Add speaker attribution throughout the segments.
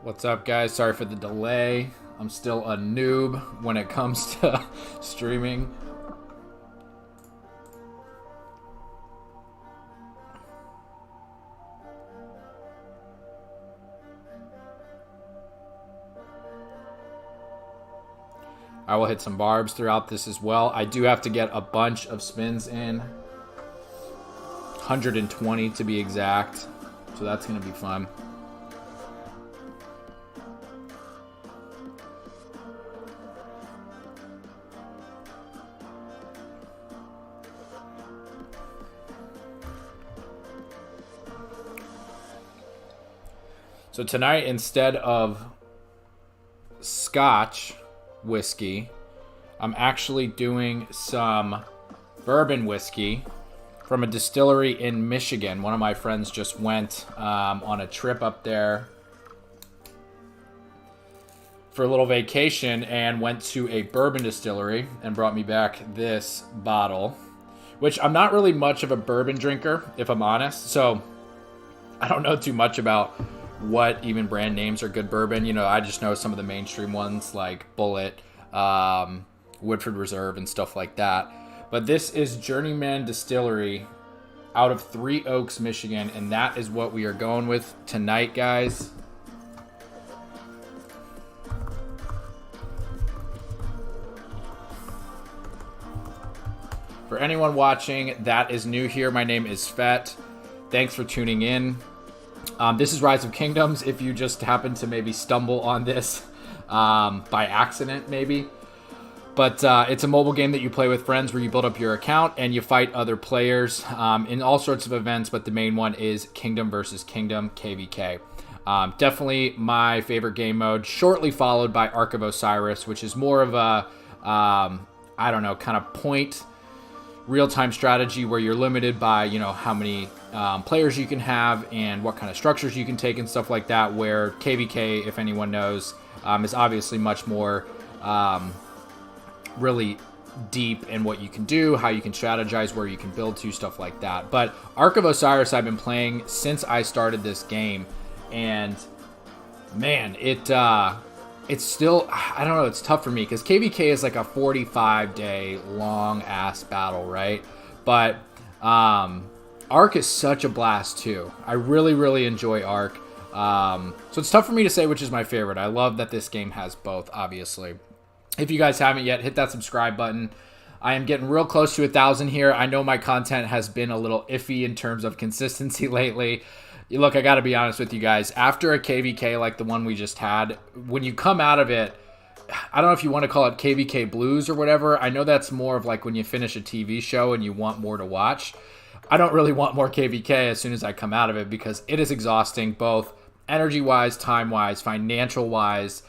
Speaker 1: What's up, guys? Sorry for the delay. I'm still a noob when it comes to streaming. I will hit some barbs throughout this as well. I do have to get a bunch of spins in. 120 to be exact. So that's going to be fun. So tonight, instead of Scotch whiskey, I'm actually doing some bourbon whiskey from a distillery in Michigan. One of my friends just went on a trip up there for a little vacation and went to a bourbon distillery and brought me back this bottle, which I'm not really much of a bourbon drinker, if I'm honest. So I don't know too much about what even brand names are good bourbon. You know, I just know some of the mainstream ones like Bullet, Woodford Reserve, and stuff like that. But this is Journeyman Distillery out of Three Oaks, Michigan, and that is what we are going with tonight, guys. For anyone watching that is new here, my name is Svett. Thanks for tuning in. This is Rise of Kingdoms, if you just happen to maybe stumble on this by accident, maybe. But it's a mobile game that you play with friends where you build up your account and you fight other players in all sorts of events, but the main one is Kingdom versus Kingdom, KVK. Definitely my favorite game mode, shortly followed by Ark of Osiris, which is more of a, I don't know, kind of point real-time strategy where you're limited by, you know, how many players you can have and what kind of structures you can take and stuff like that, where KVK, if anyone knows, is obviously much more really deep in what you can do, how you can strategize, where you can build to, stuff like that. But Ark of Osiris I've been playing since I started this game, and man, it's still, I don't know, it's tough for me because KVK is like a 45-day long ass battle, right? But Ark is such a blast too. I really enjoy Ark. So it's tough for me to say which is my favorite. I love that this game has both, obviously. If you guys haven't yet, hit that subscribe button. I am getting real close to 1,000 here. I know my content has been a little iffy in terms of consistency lately. Look, I got to be honest with you guys. After a KVK like the one we just had, when you come out of it, I don't know if you want to call it KVK blues or whatever. I know that's more of like when you finish a TV show and you want more to watch. I don't really want more KVK as soon as I come out of it because it is exhausting, both energy-wise, time-wise, financial-wise.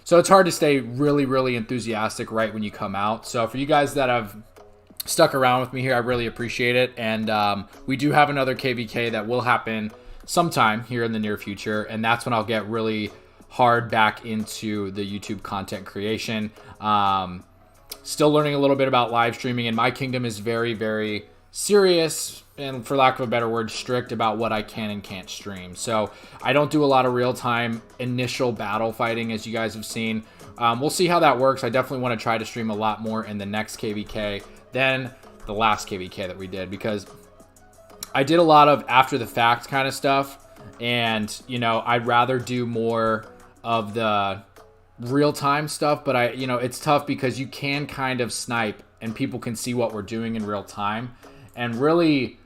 Speaker 1: So it's hard to stay really enthusiastic right when you come out. So for you guys that have stuck around with me here, I really appreciate it. And we do have another KVK that will happen sometime here in the near future, and that's when I'll get really hard back into the YouTube content creation. Still learning a little bit about live streaming, and my kingdom is very serious, and for lack of a better word, strict about what I can and can't stream. So I don't do a lot of real-time initial battle fighting, as you guys have seen. We'll see how that works. I definitely want to try to stream a lot more in the next KVK than the last KVK that we did, because I did a lot of after the fact kind of stuff, and you know, I'd rather do more of the real-time stuff. But it's tough because you can kind of snipe and people can see what we're doing in real time, and really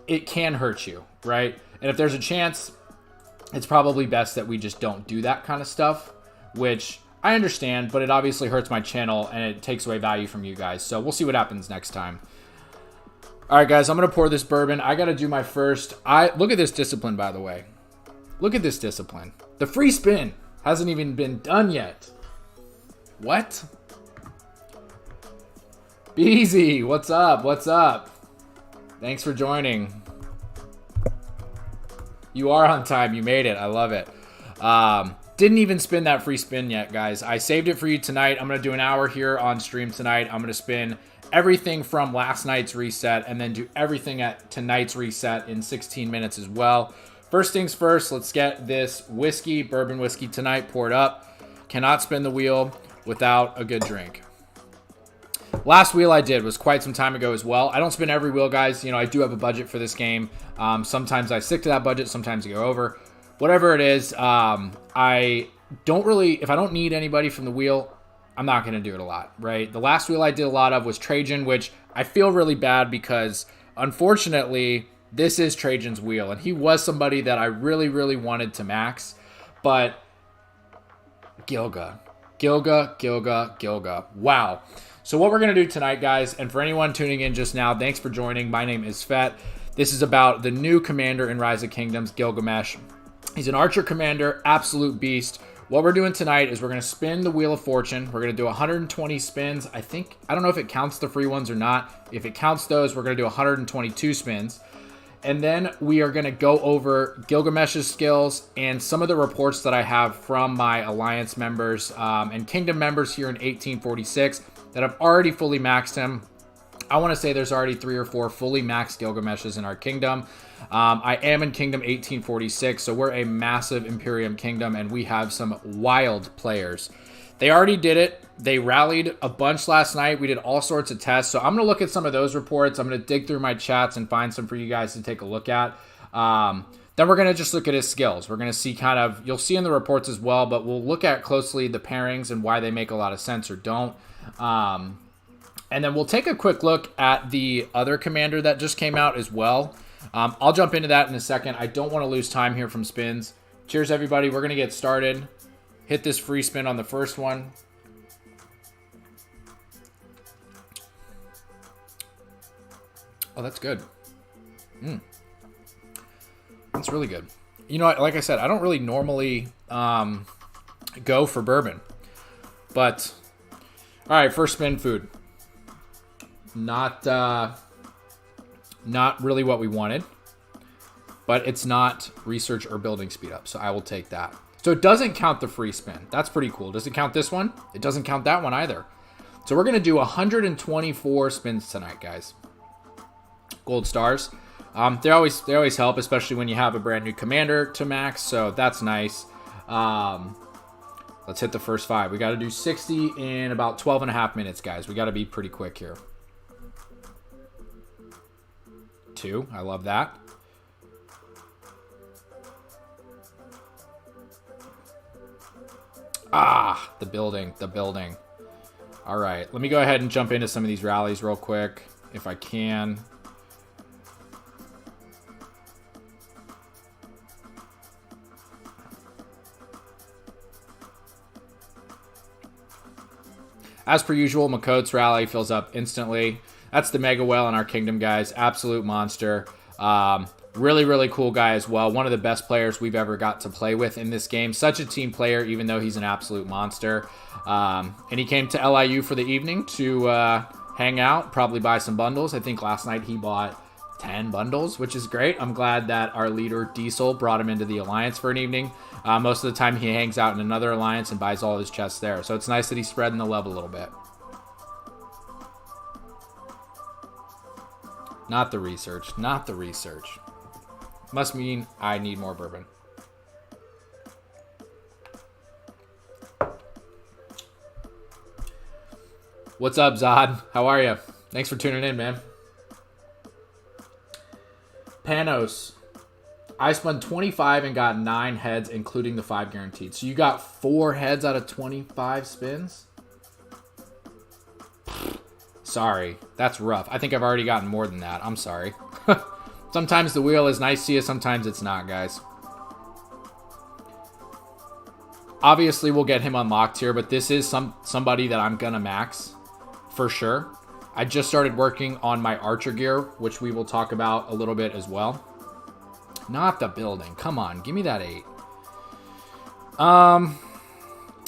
Speaker 1: it can hurt you, right? And if there's a chance, it's probably best that we just don't do that kind of stuff, which I understand, but it obviously hurts my channel and it takes away value from you guys. So we'll see what happens next time. All right, guys, I'm going to pour this bourbon. I got to do my first. Look at this discipline, by the way. Look at this discipline. The free spin hasn't even been done yet. What? Beezy, what's up? What's up? Thanks for joining. You are on time. You made it. I love it. Didn't even spin that free spin yet, guys. I saved it for you tonight. I'm going to do an hour here on stream tonight. I'm going to spin everything from last night's reset and then do everything at tonight's reset in 16 minutes as well. first things first, let's get this whiskey, bourbon whiskey tonight, poured up. Cannot spin the wheel without a good drink. Last wheel I did was quite some time ago as well. I don't spin every wheel, guys. You know, I do have a budget for this game. Sometimes I stick to that budget. Sometimes I go over. Whatever it is, I don't really, if I don't need anybody from the wheel, I'm not going to do it a lot, right? The last wheel I did a lot of was Trajan, which I feel really bad because, unfortunately, this is Trajan's wheel. And he was somebody that I really, really wanted to max. But Gilga. Wow. So what we're going to do tonight, guys, and for anyone tuning in just now, thanks for joining. My name is Svett. This is about the new commander in Rise of Kingdoms, Gilgamesh. He's an archer commander, absolute beast. What we're doing tonight is we're going to spin the Wheel of Fortune. We're going to do 120 spins. I don't know if it counts the free ones or not. If it counts those, we're going to do 122 spins. And then we are going to go over Gilgamesh's skills and some of the reports that I have from my Alliance members and Kingdom members here in 1846 that have already fully maxed him. I want to say there's already 3 or 4 fully maxed Gilgameshes in our kingdom. I am in Kingdom 1846, so we're a massive Imperium kingdom, and we have some wild players. They already did it. They rallied a bunch last night. We did all sorts of tests, so I'm going to look at some of those reports. I'm going to dig through my chats and find some for you guys to take a look at. Then we're going to just look at his skills. We're going to see kind of, you'll see in the reports as well, but we'll look at closely the pairings and why they make a lot of sense or don't. And then we'll take a quick look at the other commander that just came out as well. I'll jump into that in a second. I don't want to lose time here from spins. Cheers, everybody. We're going to get started. Hit this free spin on the first one. Oh, that's good. That's really good. You know, like I said, I don't really normally go for bourbon. But, all right, first spin, food. Not really what we wanted, but it's not research or building speed up, so I will take that. So it doesn't count the free spin. That's pretty cool. Does it count this one? It doesn't count that one either. So we're going to do 124 spins tonight, guys. Gold stars. They always help, especially when you have a brand new commander to max, so that's nice. Let's hit the first 5. We got to do 60 in about 12 and a half minutes, guys. We got to be pretty quick here. 2. I love that. Ah, the building. All right, let me go ahead and jump into some of these rallies real quick, if I can. As per usual, Makote's rally fills up instantly. That's the Mega Whale in our kingdom, guys. Absolute monster. Really, really cool guy as well. One of the best players we've ever got to play with in this game. Such a team player, even though he's an absolute monster. And he came to LIU for the evening to hang out, probably buy some bundles. I think last night he bought 10 bundles, which is great. I'm glad that our leader, Diesel, brought him into the Alliance for an evening. Most of the time he hangs out in another Alliance and buys all his chests there. So it's nice that he's spreading the love a little bit. Not the research. Must mean I need more bourbon. What's up, Zod? How are you? Thanks for tuning in, man. Panos. I spun 25 and got 9 heads, including the 5 guaranteed. So you got 4 heads out of 25 spins? Sorry. That's rough. I think I've already gotten more than that. I'm sorry. Sometimes the wheel is nice to you, sometimes it's not, guys. Obviously, we'll get him unlocked here, but this is somebody that I'm gonna max for sure. I just started working on my archer gear, which we will talk about a little bit as well. Not the building. Come on, give me that 8.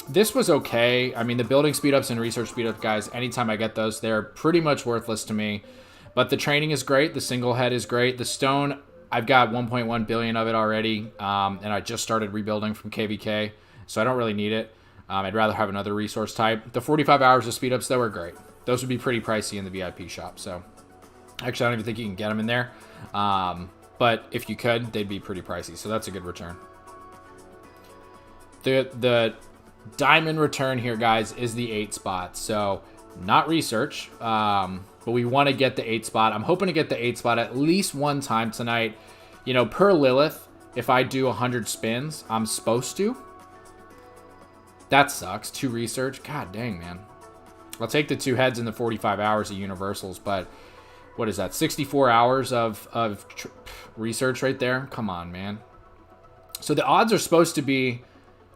Speaker 1: This was okay. I mean, the building speed-ups and research speed-ups, guys, anytime I get those, they're pretty much worthless to me. But the training is great. The single head is great. The stone, I've got 1.1 billion of it already, and I just started rebuilding from KVK, so I don't really need it. I'd rather have another resource type. The 45 hours of speed-ups, though, are great. Those would be pretty pricey in the VIP shop, so actually, I don't even think you can get them in there. But if you could, they'd be pretty pricey. So that's a good return. The diamond return here, guys, is the 8 spot. So not research, but we want to get the 8 spot. I'm hoping to get the 8 spot at least one time tonight. You know, per Lilith, if I do 100 spins, I'm supposed to. That sucks. 2 research. God dang, man. I'll take the 2 heads in the 45 hours of universals, but what is that? 64 hours of research right there? Come on, man. So the odds are supposed to be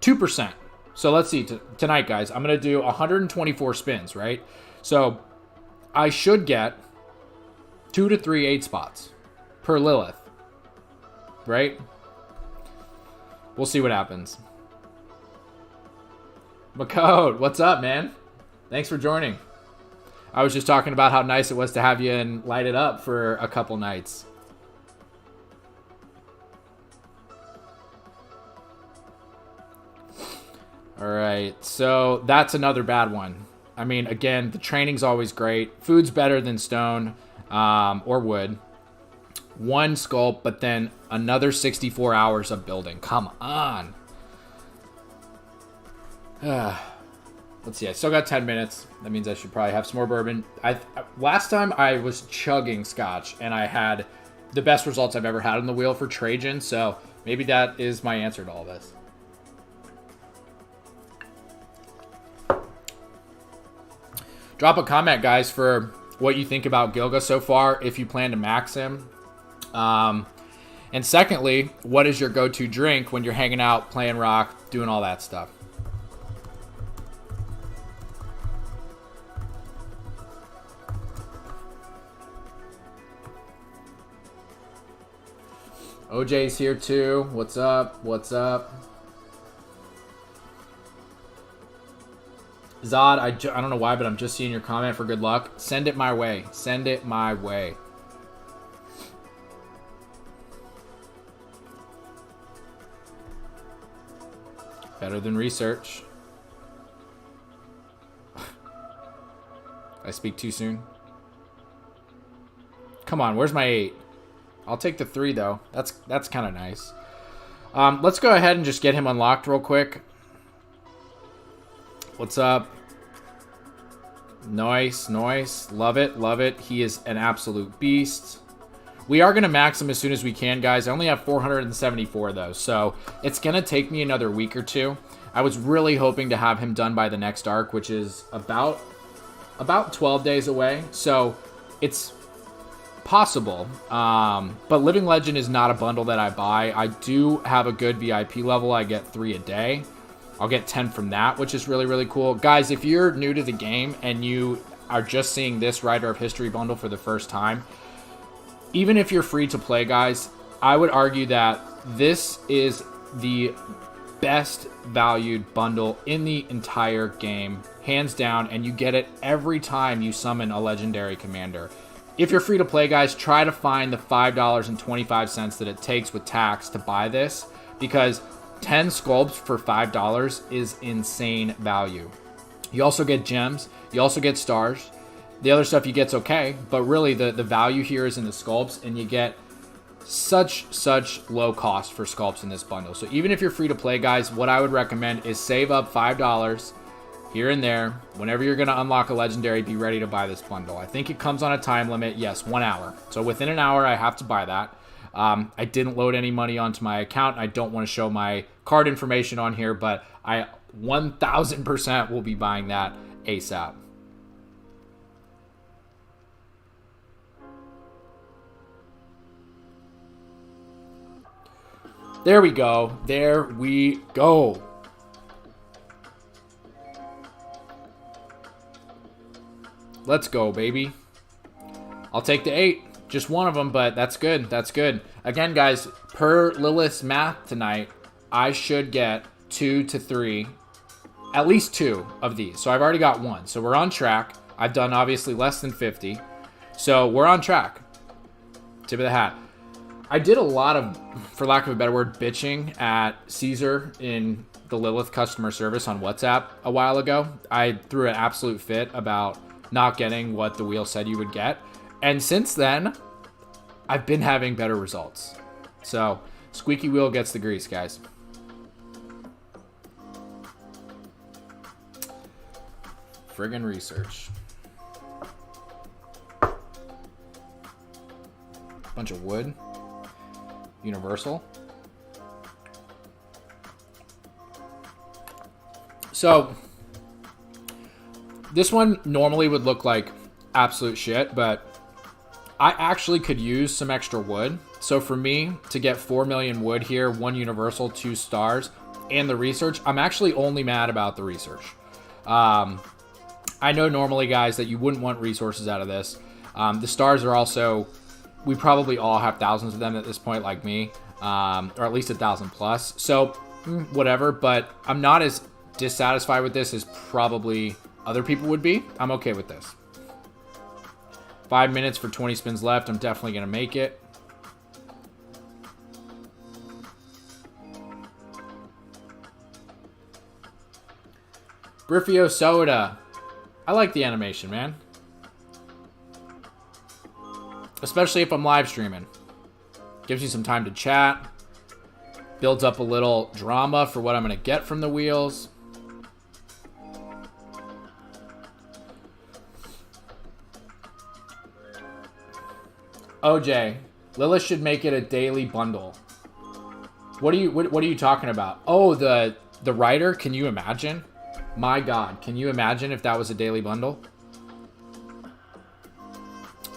Speaker 1: 2%. So let's see. Tonight, guys, I'm going to do 124 spins, right? So I should get 2 to 3 8 spots per Lilith, right? We'll see what happens. McCode, what's up, man? Thanks for joining. I was just talking about how nice it was to have you and light it up for a couple nights. All right, so that's another bad one. I mean, again, the training's always great. Food's better than stone or wood. 1 sculpt, but then another 64 hours of building. Come on. Let's see. I still got 10 minutes. That means I should probably have some more bourbon. Last time I was chugging scotch, and I had the best results I've ever had on the wheel for Trajan. So maybe that is my answer to all this. Drop a comment, guys, for what you think about Gilga so far, if you plan to max him. And secondly, what is your go-to drink when you're hanging out, playing rock, doing all that stuff? OJ's here too. What's up? What's up? Zod, I don't know why, but I'm just seeing your comment for good luck. Send it my way. Send it my way. Better than research. I speak too soon. Come on, where's my 8? I'll take the 3 though. That's kind of nice. Let's go ahead and just get him unlocked real quick. What's up? Nice, nice. Love it, love it. He is an absolute beast. We are going to max him as soon as we can, guys. I only have 474, though, so it's going to take me another week or 2. I was really hoping to have him done by the next arc, which is about 12 days away, so it's possible. But Living Legend is not a bundle that I buy. I do have a good VIP level. I get 3 a day. I'll get 10 from that, which is really, really cool. Guys, if you're new to the game and you are just seeing this Writer of History bundle for the first time, even if you're free to play, guys, I would argue that this is the best valued bundle in the entire game, hands down, and you get it every time you summon a legendary commander. If you're free to play, guys, try to find the $5.25 that it takes with tax to buy this, because 10 sculpts for $5 is insane value. You also get gems. You also get stars. The other stuff you get's okay, but really the value here is in the sculpts, and you get such low cost for sculpts in this bundle. So even if you're free to play, guys, what I would recommend is save up $5 here and there. Whenever you're going to unlock a legendary, be ready to buy this bundle. I think it comes on a time limit. Yes, 1 hour. So within an hour, I have to buy that. I didn't load any money onto my account. I don't want to show my card information on here, but I 1000% will be buying that ASAP. There we go. There we go. Let's go, baby. I'll take the 8. Just one of them, but that's good. That's good. Again, guys, per Lilith's math tonight, I should get 2 to 3, at least 2 of these. So I've already got 1. So we're on track. I've done obviously less than 50. So we're on track. Tip of the hat. I did a lot of, for lack of a better word, bitching at Caesar in the Lilith customer service on WhatsApp a while ago. I threw an absolute fit about not getting what the wheel said you would get. And since then, I've been having better results. So squeaky wheel gets the grease, guys. Friggin' research. Bunch of wood. Universal. So this one normally would look like absolute shit, but I actually could use some extra wood. So for me to get 4 million wood here, 1 universal, 2 stars, and the research, I'm actually only mad about the research. I know normally, guys, that you wouldn't want resources out of this. The stars are also, we probably all have thousands of them at this point, like me, or at least 1,000 plus. So whatever, but I'm not as dissatisfied with this as probably other people would be. I'm okay with this. 5 minutes for 20 spins left. I'm definitely going to make it. Griffio Soda. I like the animation, man. Especially if I'm live streaming. Gives you some time to chat. Builds up a little drama for what I'm going to get from the wheels. OJ, Lilith should make it a daily bundle. What are you talking about? Oh, the writer? Can you imagine? My God, can you imagine if that was a daily bundle?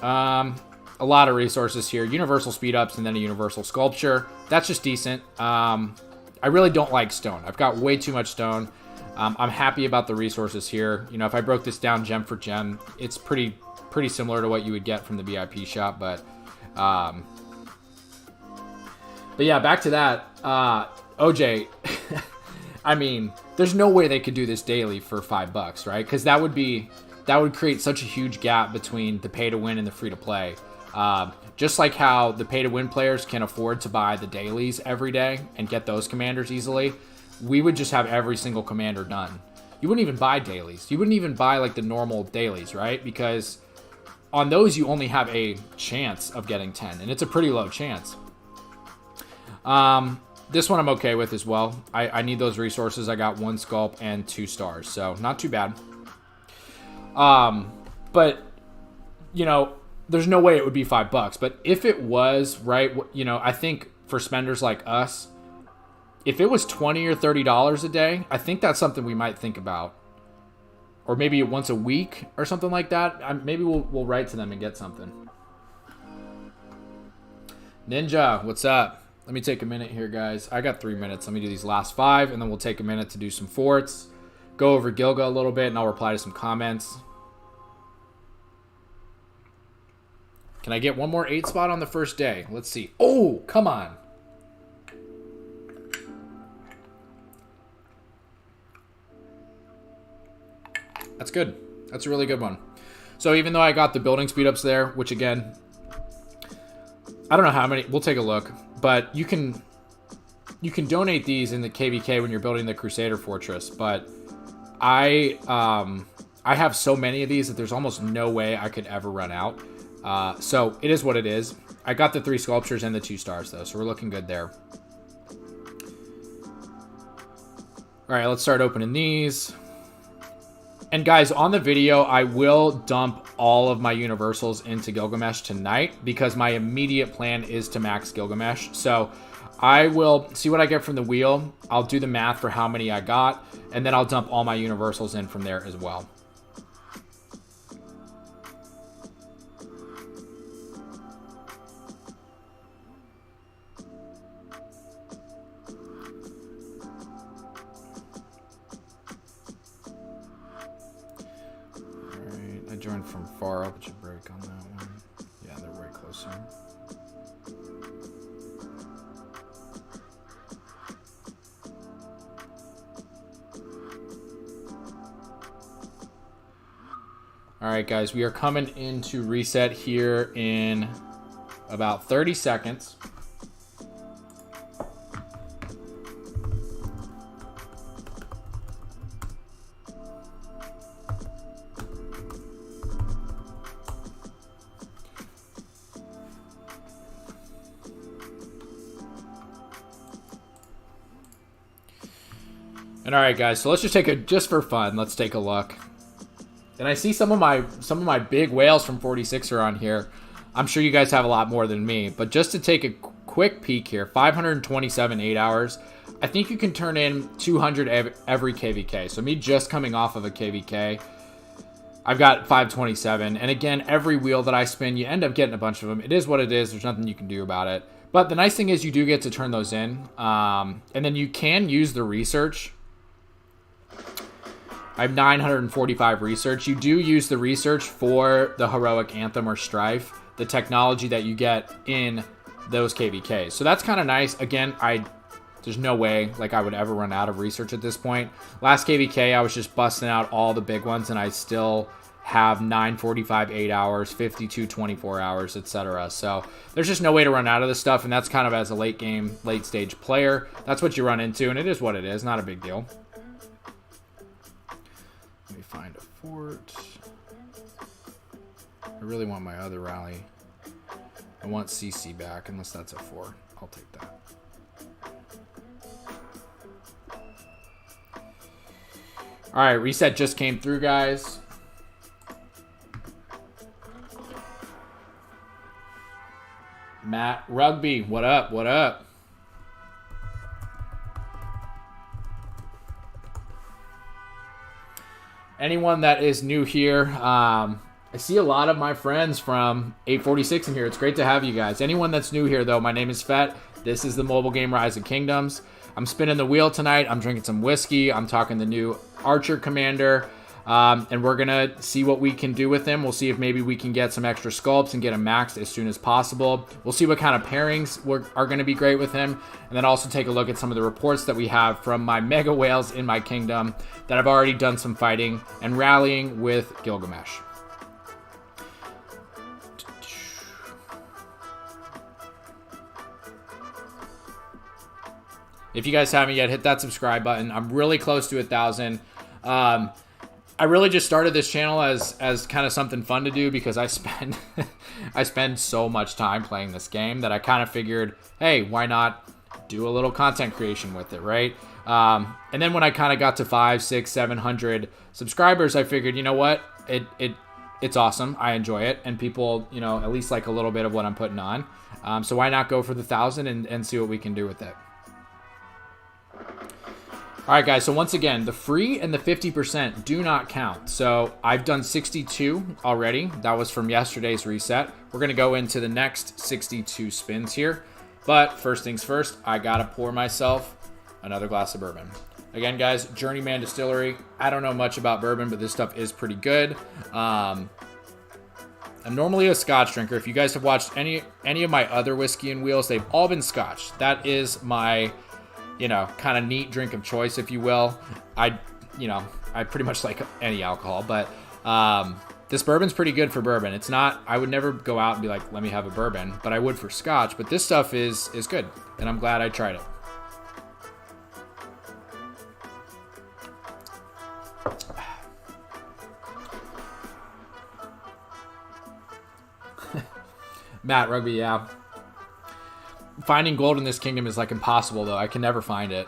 Speaker 1: A lot of resources here. Universal speed ups and then a universal sculpture. That's just decent. I really don't like stone. I've got way too much stone. I'm happy about the resources here. You know, if I broke this down gem for gem, it's pretty similar to what you would get from the VIP shop, but yeah, back to that. OJ, I mean, there's no way they could do this daily for $5, right? Because that would create such a huge gap between the pay to win and the free to play. Just like how the pay to win players can afford to buy the dailies every day and get those commanders easily, we would just have every single commander done. You wouldn't even buy dailies. You wouldn't even buy like the normal dailies, right? Because on those, you only have a chance of getting 10, and it's a pretty low chance. This one I'm okay with as well. I need those resources. I got 1 sculpt and 2 stars, so not too bad. But, you know, there's no way it would be $5. But if it was, right, you know, I think for spenders like us, if it was $20 or $30 a day, I think that's something we might think about. Or maybe once a week or something like that. Maybe we'll write to them and get something. Ninja, what's up? Let me take a minute here, guys. I got 3 minutes. Let me do these last 5, and then we'll take a minute to do some forts. Go over Gilga a little bit, and I'll reply to some comments. Can I get one more 8 spot on the first day? Let's see. Oh, come on. That's good. That's a really good one. So even though I got the building speed ups there, which again, I don't know how many, we'll take a look, but you can donate these in the KVK when you're building the Crusader Fortress, but I have so many of these that there's almost no way I could ever run out. So it is what it is. I got the 3 sculptures and the 2 stars though, so we're looking good there. All right, let's start opening these. And guys, on the video, I will dump all of my universals into Gilgamesh tonight because my immediate plan is to max Gilgamesh. So I will see what I get from the wheel. I'll do the math for how many I got, and then I'll dump all my universals in from there as well. Joined from far up. It should break on that one. Yeah, they're way closer. All right, guys, we are coming into reset here in about 30 seconds. And all right, guys, so let's just just for fun, let's take a look. And I see some of my big whales from 46 are on here. I'm sure you guys have a lot more than me, but just to take a quick peek here, 527 8 hours. I think you can turn in 200 every KVK. So me just coming off of a KVK, I've got 527. And again, every wheel that I spin, you end up getting a bunch of them. It is what it is. There's nothing you can do about it. But the nice thing is you do get to turn those in. And then you can use the research. I have 945 research. You do use the research for the Heroic Anthem or Strife, the technology that you get in those KVKs. So that's kind of nice. Again, there's no way like I would ever run out of research at this point. Last KVK, I was just busting out all the big ones, and I still have 945 8 hours, 52 24 hours, etc. So there's just no way to run out of this stuff, and that's kind of as a late stage player, that's what you run into, and it is what it is. Not a big deal. Let me find a fort. I really want my other rally. I want CC back, unless that's a 4. I'll take that. All right, reset just came through, guys. Matt Rugby, what up? What up? Anyone that is new here, I see a lot of my friends from 846 in here. It's great to have you guys. Anyone that's new here, though, my name is Svett. This is the mobile game Rise of Kingdoms. I'm spinning the wheel tonight. I'm drinking some whiskey. I'm talking the new Archer Commander. And we're going to see what we can do with him. We'll see if maybe we can get some extra sculpts and get him maxed as soon as possible. We'll see what kind of pairings are going to be great with him. And then also take a look at some of the reports that we have from my mega whales in my kingdom that have already done some fighting and rallying with Gilgamesh. If you guys haven't yet, hit that subscribe button. I'm really close to 1,000. I really just started this channel as kind of something fun to do because I spend so much time playing this game that I kind of figured, hey, why not do a little content creation with it, right? And then when I kind of got to 500, 600, 700 subscribers, I figured, you know what, it's awesome. I enjoy it, and people, at least like a little bit of what I'm putting on. So why not go for the 1,000 and see what we can do with it? All right, guys, so once again, the free and the 50% do not count. So I've done 62 already. That was from yesterday's reset. We're going to go into the next 62 spins here. But first things first, I got to pour myself another glass of bourbon. Again, guys, Journeyman Distillery. I don't know much about bourbon, but this stuff is pretty good. I'm normally a Scotch drinker. If you guys have watched any of my other whiskey and wheels, they've all been Scotch. That is my kind of neat drink of choice, if you will. I pretty much like any alcohol, but this bourbon's pretty good for bourbon. It's not, I would never go out and be like, let me have a bourbon, but I would for Scotch. But this stuff is good, and I'm glad I tried it. Matt Rugby, yeah. Finding gold in this kingdom is like impossible, though. I can never find it.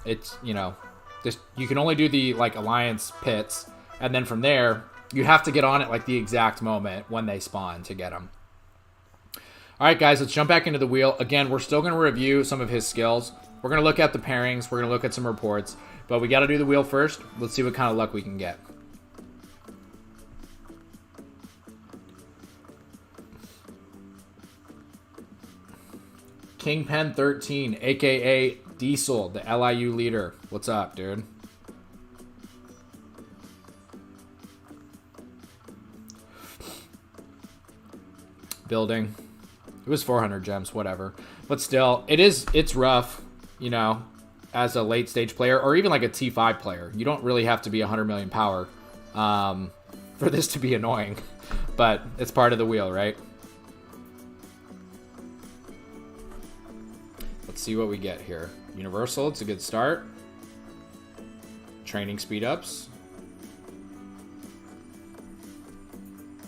Speaker 1: It's, you can only do the like alliance pits, and then from there you have to get on it like the exact moment when they spawn to get them. All right, guys, let's jump back into the wheel. Again, we're still going to review some of his skills. We're going to look at the pairings. We're going to look at some reports, but we got to do the wheel first. Let's see what kind of luck we can get. Kingpen 13, aka Diesel, the LIU leader. What's up, dude? Building. It was 400 gems, whatever. But still, it's rough, as a late stage player, or even like a T5 player. You don't really have to be 100 million power for this to be annoying. But it's part of the wheel, right? Let's see what we get here. Universal, it's a good start. Training speed ups.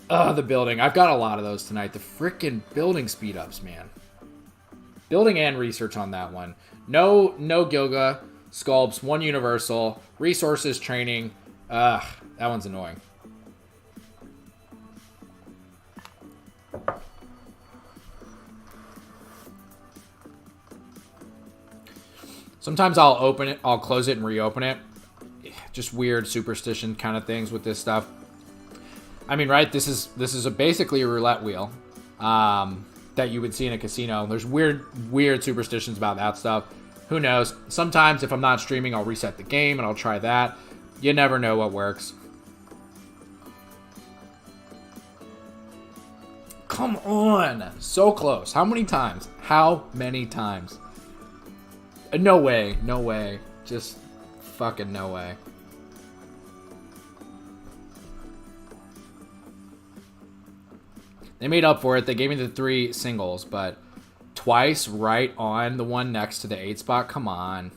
Speaker 1: The building. I've got a lot of those tonight. The freaking building speed ups, man. Building and research on that one. No Gilga. sculpts, 1 universal, resources, training. Ugh, that one's annoying. Sometimes I'll open it, I'll close it and reopen it. Just weird superstition kind of things with this stuff. I mean, right? This is basically a roulette wheel that you would see in a casino. There's weird superstitions about that stuff. Who knows? Sometimes if I'm not streaming, I'll reset the game and I'll try that. You never know what works. Come on. So close. How many times? How many times? No way. No way. Just fucking no way. They made up for it. They gave me the 3 singles, but twice right on the one next to the 8 spot? Come on.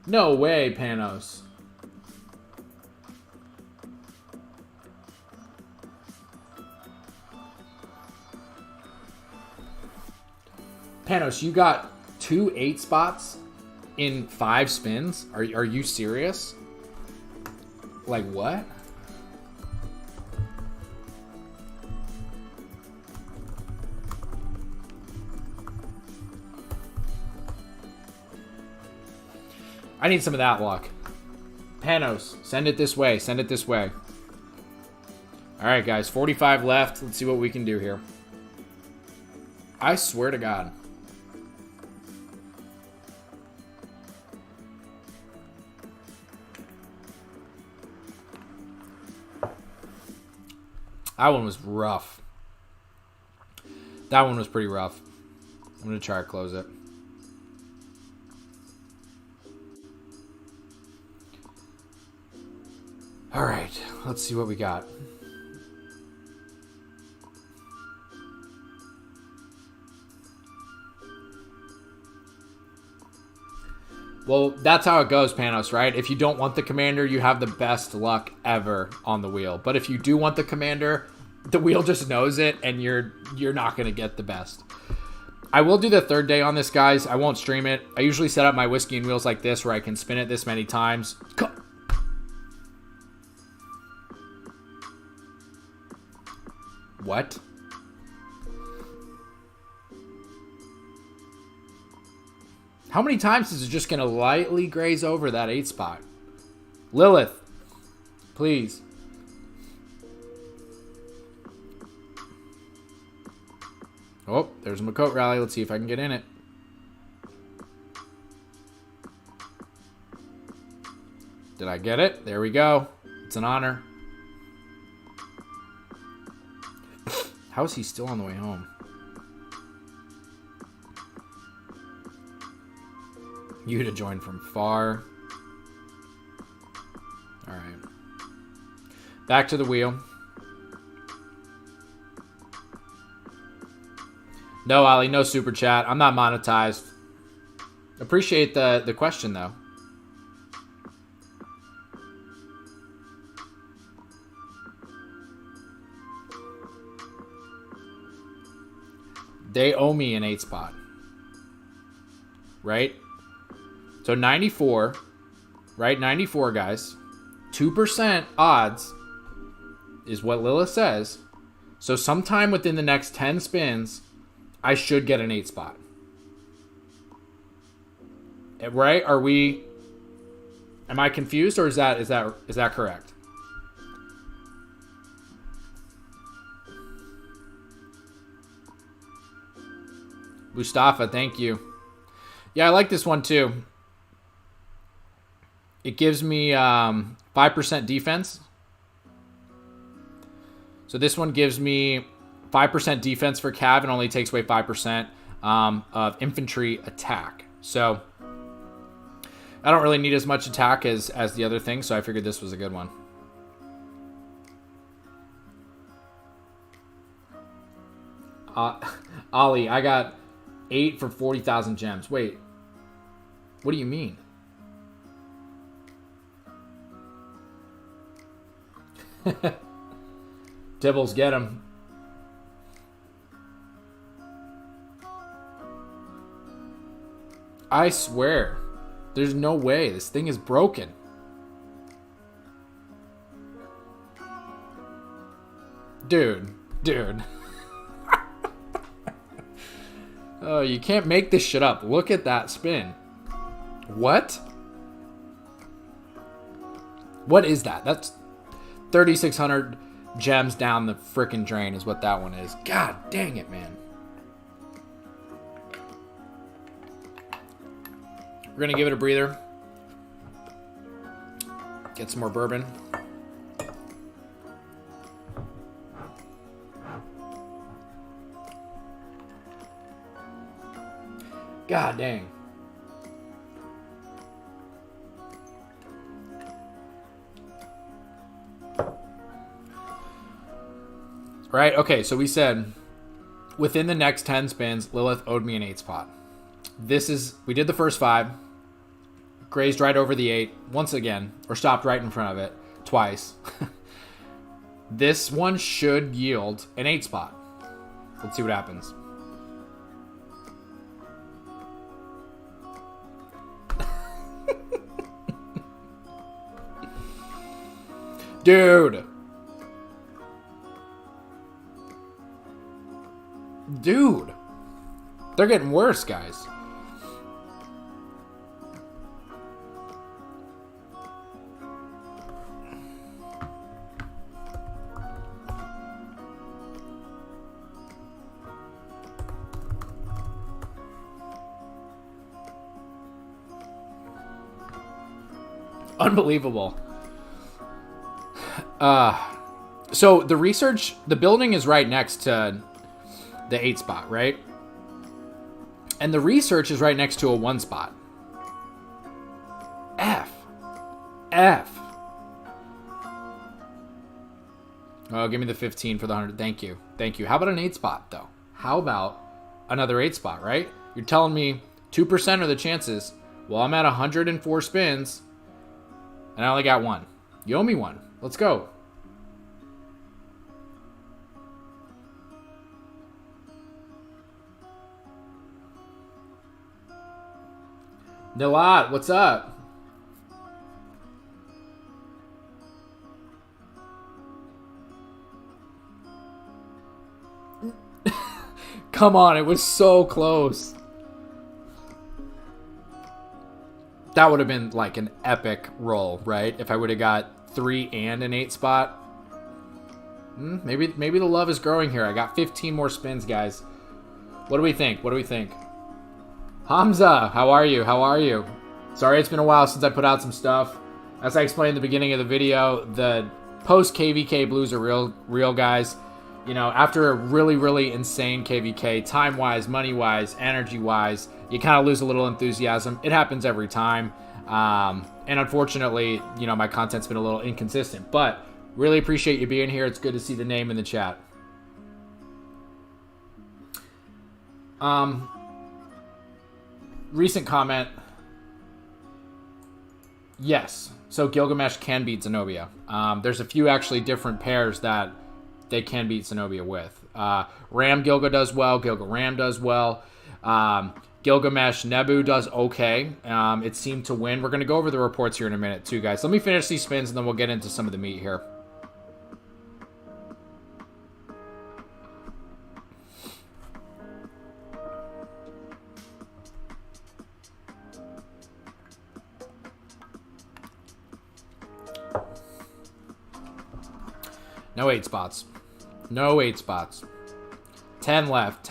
Speaker 1: No way, Panos. Panos, you got 2 8 spots in 5 spins? Are you serious? Like what? I need some of that luck. Panos, send it this way. Send it this way. All right, guys. 45 left. Let's see what we can do here. I swear to God. That one was rough. That one was pretty rough. I'm going to try to close it. All right, let's see what we got. Well, that's how it goes, Panos, right? If you don't want the commander, you have the best luck ever on the wheel. But if you do want the commander, the wheel just knows it, and you're not going to get the best. I will do the 3rd day on this, guys. I won't stream it. I usually set up my whiskey and wheels like this, where I can spin it this many times. What? How many times is it just going to lightly graze over that 8 spot? Lilith, please. Oh, there's a Makot rally. Let's see if I can get in it. Did I get it? There we go. It's an honor. How is he still on the way home? You to join from far. All right. Back to the wheel. No, Ali, no super chat. I'm not monetized. Appreciate the question, though. They owe me an 8 spot. Right? So 94, right? 94, guys. 2% odds is what Lilith says. So sometime within the next 10 spins, I should get an 8 spot. Right? Am I confused, or is that correct? Mustafa, thank you. Yeah, I like this one too. It gives me 5% defense. So this one gives me 5% defense for Cav and only takes away 5% of infantry attack. So I don't really need as much attack as the other thing, so I figured this was a good one. Ollie, I got 8 for 40,000 gems. Wait, what do you mean? Tibbles, get him. I swear. There's no way. This thing is broken. Dude. Oh, you can't make this shit up. Look at that spin. What? What is that? That's 3,600 gems down the frickin' drain is what that one is. God dang it, man. We're gonna give it a breather. Get some more bourbon. God dang. Right, okay, so we said within the next 10 spins, Lilith owed me an 8 spot. We did the first 5, grazed right over the 8 once again, or stopped right in front of it twice. This one should yield an 8 spot. Let's see what happens. Dude. They're getting worse, guys. Unbelievable. So the building is right next to the 8 spot, right? And the research is right next to a 1 spot. F. Oh, give me the 15 for the 100. Thank you. How about an 8 spot, though? How about another 8 spot, right? You're telling me 2% are the chances. Well, I'm at 104 spins, and I only got 1. You owe me 1. Let's go. Nilat, what's up? Come on, it was so close. That would have been like an epic roll, right? If I would have got 3 and an 8 spot. Maybe the love is growing here. I got 15 more spins, guys. What do we think? Hamza, how are you? Sorry it's been a while since I put out some stuff. As I explained at the beginning of the video, the post KVK blues are real, guys. You know, after a really, really insane KVK, time-wise, money-wise, energy-wise, you kind of lose a little enthusiasm. It happens every time. And unfortunately, you know, my content's been a little inconsistent. But really appreciate you being here. It's good to see the name in the chat. Recent comment. Yes. So Gilgamesh can beat Zenobia. There's a few actually different pairs that they can beat Zenobia with. Ram Gilga does well. Gilga Ram does well. Gilgamesh Nebu does okay. It seemed to win. We're going to go over the reports here in a minute too, guys. Let me finish these spins and then we'll get into some of the meat here. No 8 spots. 10 left.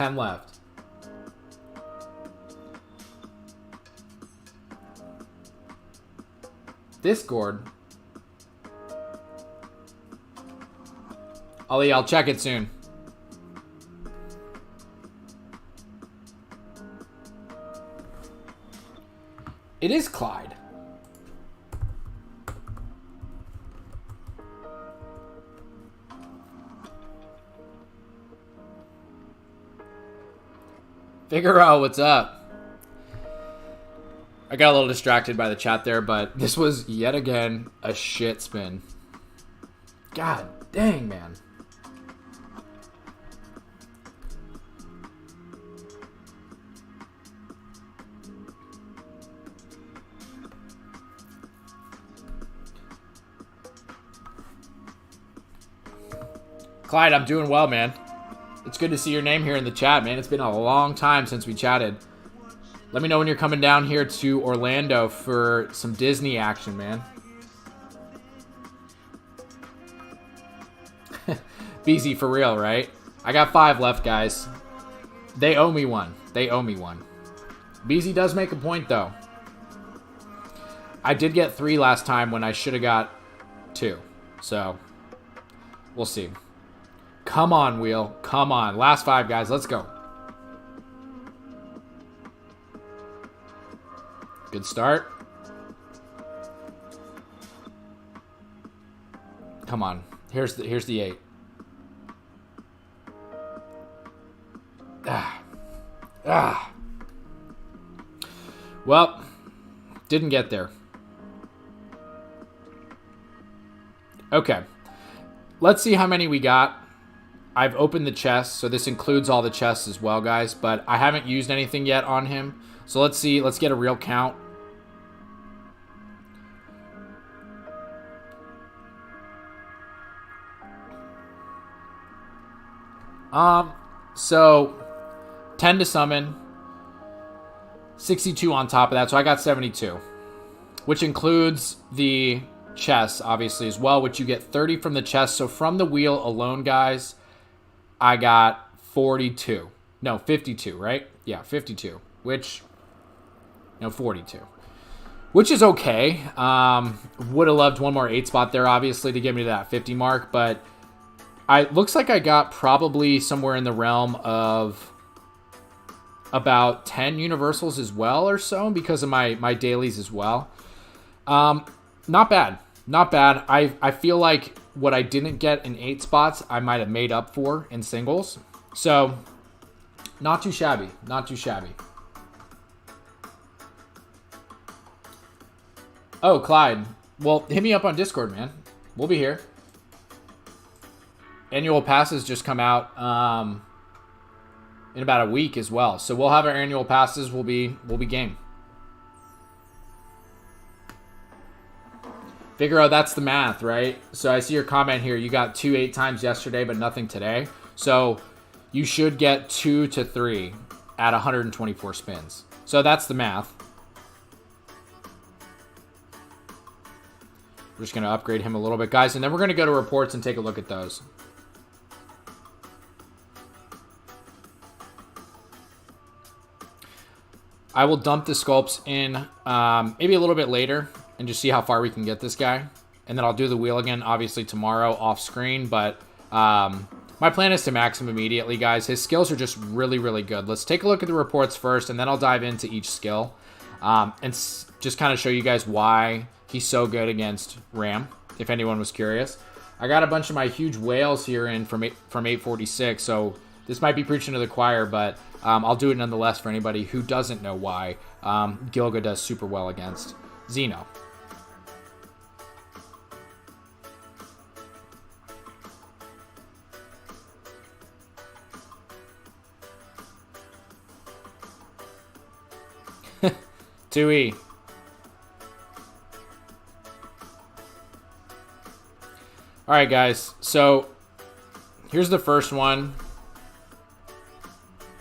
Speaker 1: Discord. Ollie, I'll check it soon. It is Clyde. Figaro, what's up? I got a little distracted by the chat there, but this was yet again a shit spin. God dang, man. Clyde, I'm doing well, man. It's good to see your name here in the chat, man. It's been a long time since we chatted. Let me know when you're coming down here to Orlando for some Disney action, man. BZ for real, right? I got 5 left, guys. They owe me one. They owe me one. BZ does make a point, though. I did get 3 last time when I should have got 2. So, we'll see. Come on, Wheel. Come on. Last 5, guys. Let's go. Good start. Come on. Here's the 8. Well, didn't get there. Okay. Let's see how many we got. I've opened the chest, so this includes all the chests as well, guys, but I haven't used anything yet on him. So let's see. Let's get a real count. So 10 to summon, 62 on top of that, so I got 72, which includes the chest, obviously, as well, which you get 30 from the chest. So from the wheel alone, guys, I got 42. No, 52, right? Yeah, 52, which, no, 42, which is okay. Would have loved one more 8 spot there, obviously, to get me to that 50 mark, but looks like I got probably somewhere in the realm of about 10 universals as well or so because of my dailies as well. Not bad. Not bad. I feel like what I didn't get in 8 spots, I might have made up for in singles. So, not too shabby. Not too shabby. Oh, Clyde. Well, hit me up on Discord, man. We'll be here. Annual passes just come out in about a week as well. So we'll have our annual passes. We'll be game. Figaro, that's the math, right? So I see your comment here. You got 2 8 times yesterday, but nothing today. So you should get 2 to 3 at 124 spins. So that's the math. We're just going to upgrade him a little bit, guys. And then we're going to go to reports and take a look at those. I will dump the sculpts in maybe a little bit later and just see how far we can get this guy. And then I'll do the wheel again, obviously, tomorrow off screen. But my plan is to max him immediately, guys. His skills are just really, really good. Let's take a look at the reports first, and then I'll dive into each skill. And just kind of show you guys why he's so good against Ram, if anyone was curious. I got a bunch of my huge whales here in from 846, so this might be preaching to the choir, but I'll do it nonetheless for anybody who doesn't know why Gilga does super well against Zeno. Tui. All right, guys. So here's the first one.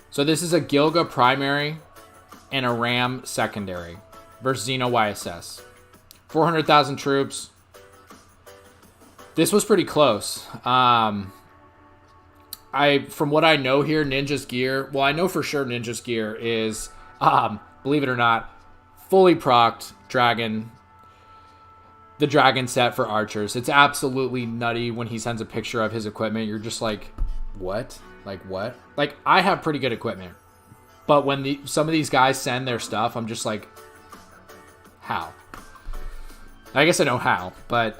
Speaker 1: So this is a Gilga primary and a Ram secondary versus Zeno YSS. 400,000 troops. This was pretty close. From what I know here, Ninja's gear, well, I know for sure Ninja's gear is, believe it or not, fully procced dragon, the dragon set for archers. It's absolutely nutty when he sends a picture of his equipment. You're just like, what? Like, what? Like, I have pretty good equipment. But when some of these guys send their stuff, I'm just like, how? I guess I know how. But,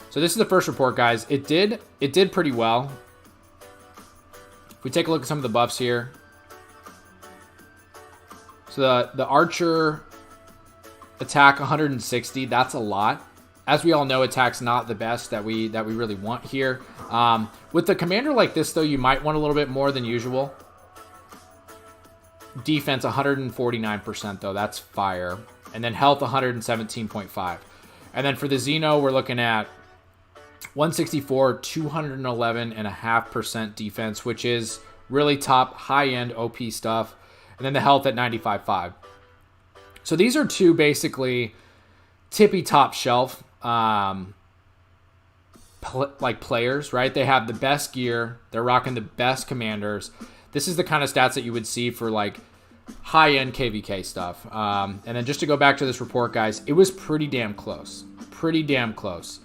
Speaker 1: so this is the first report, guys. It did pretty well. If we take a look at some of the buffs here. So the archer attack 160, that's a lot. As we all know, attack's not the best that we really want here. With the commander like this, though, you might want a little bit more than usual. Defense 149%, though. That's fire. And then health 117.5. And then for the Xeno, we're looking at 164, 211.5% defense, which is really top, high-end OP stuff. And then the health at 95.5. So these are two basically tippy top shelf players, right? They have the best gear. They're rocking the best commanders. This is the kind of stats that you would see for like high-end KVK stuff. And then just to go back to this report, guys, it was pretty damn close. Pretty damn close.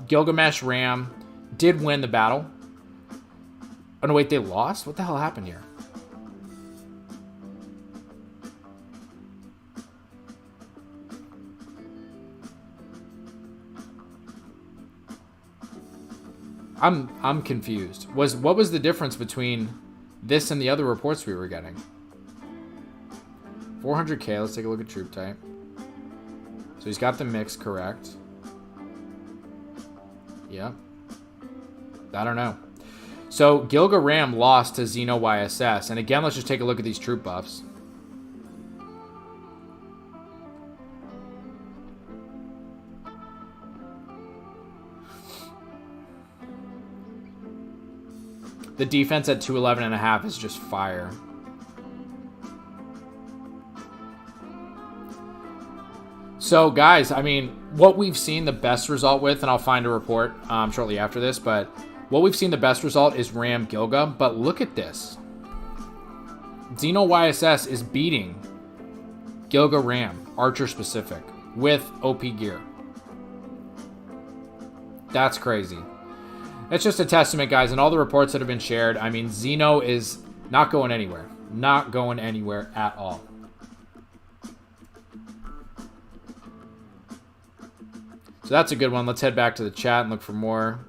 Speaker 1: Gilgamesh Ram did win the battle. Oh, no, wait, they lost? What the hell happened here? I'm confused. What was the difference between this and the other reports we were getting? 400k, let's take a look at troop type. So he's got the mix correct. Yep. I don't know. So Gilga Ram lost to Xeno YSS. And again, let's just take a look at these troop buffs. The defense at 211.5 is just fire. So, guys, I mean, what we've seen the best result with, and I'll find a report shortly after this, but what we've seen the best result is Ram Gilga. But look at this. Xeno YSS is beating Gilga Ram, Archer specific, with OP gear. That's crazy. It's just a testament, guys, and all the reports that have been shared. I mean, Xeno is not going anywhere. Not going anywhere at all. So that's a good one. Let's head back to the chat and look for more.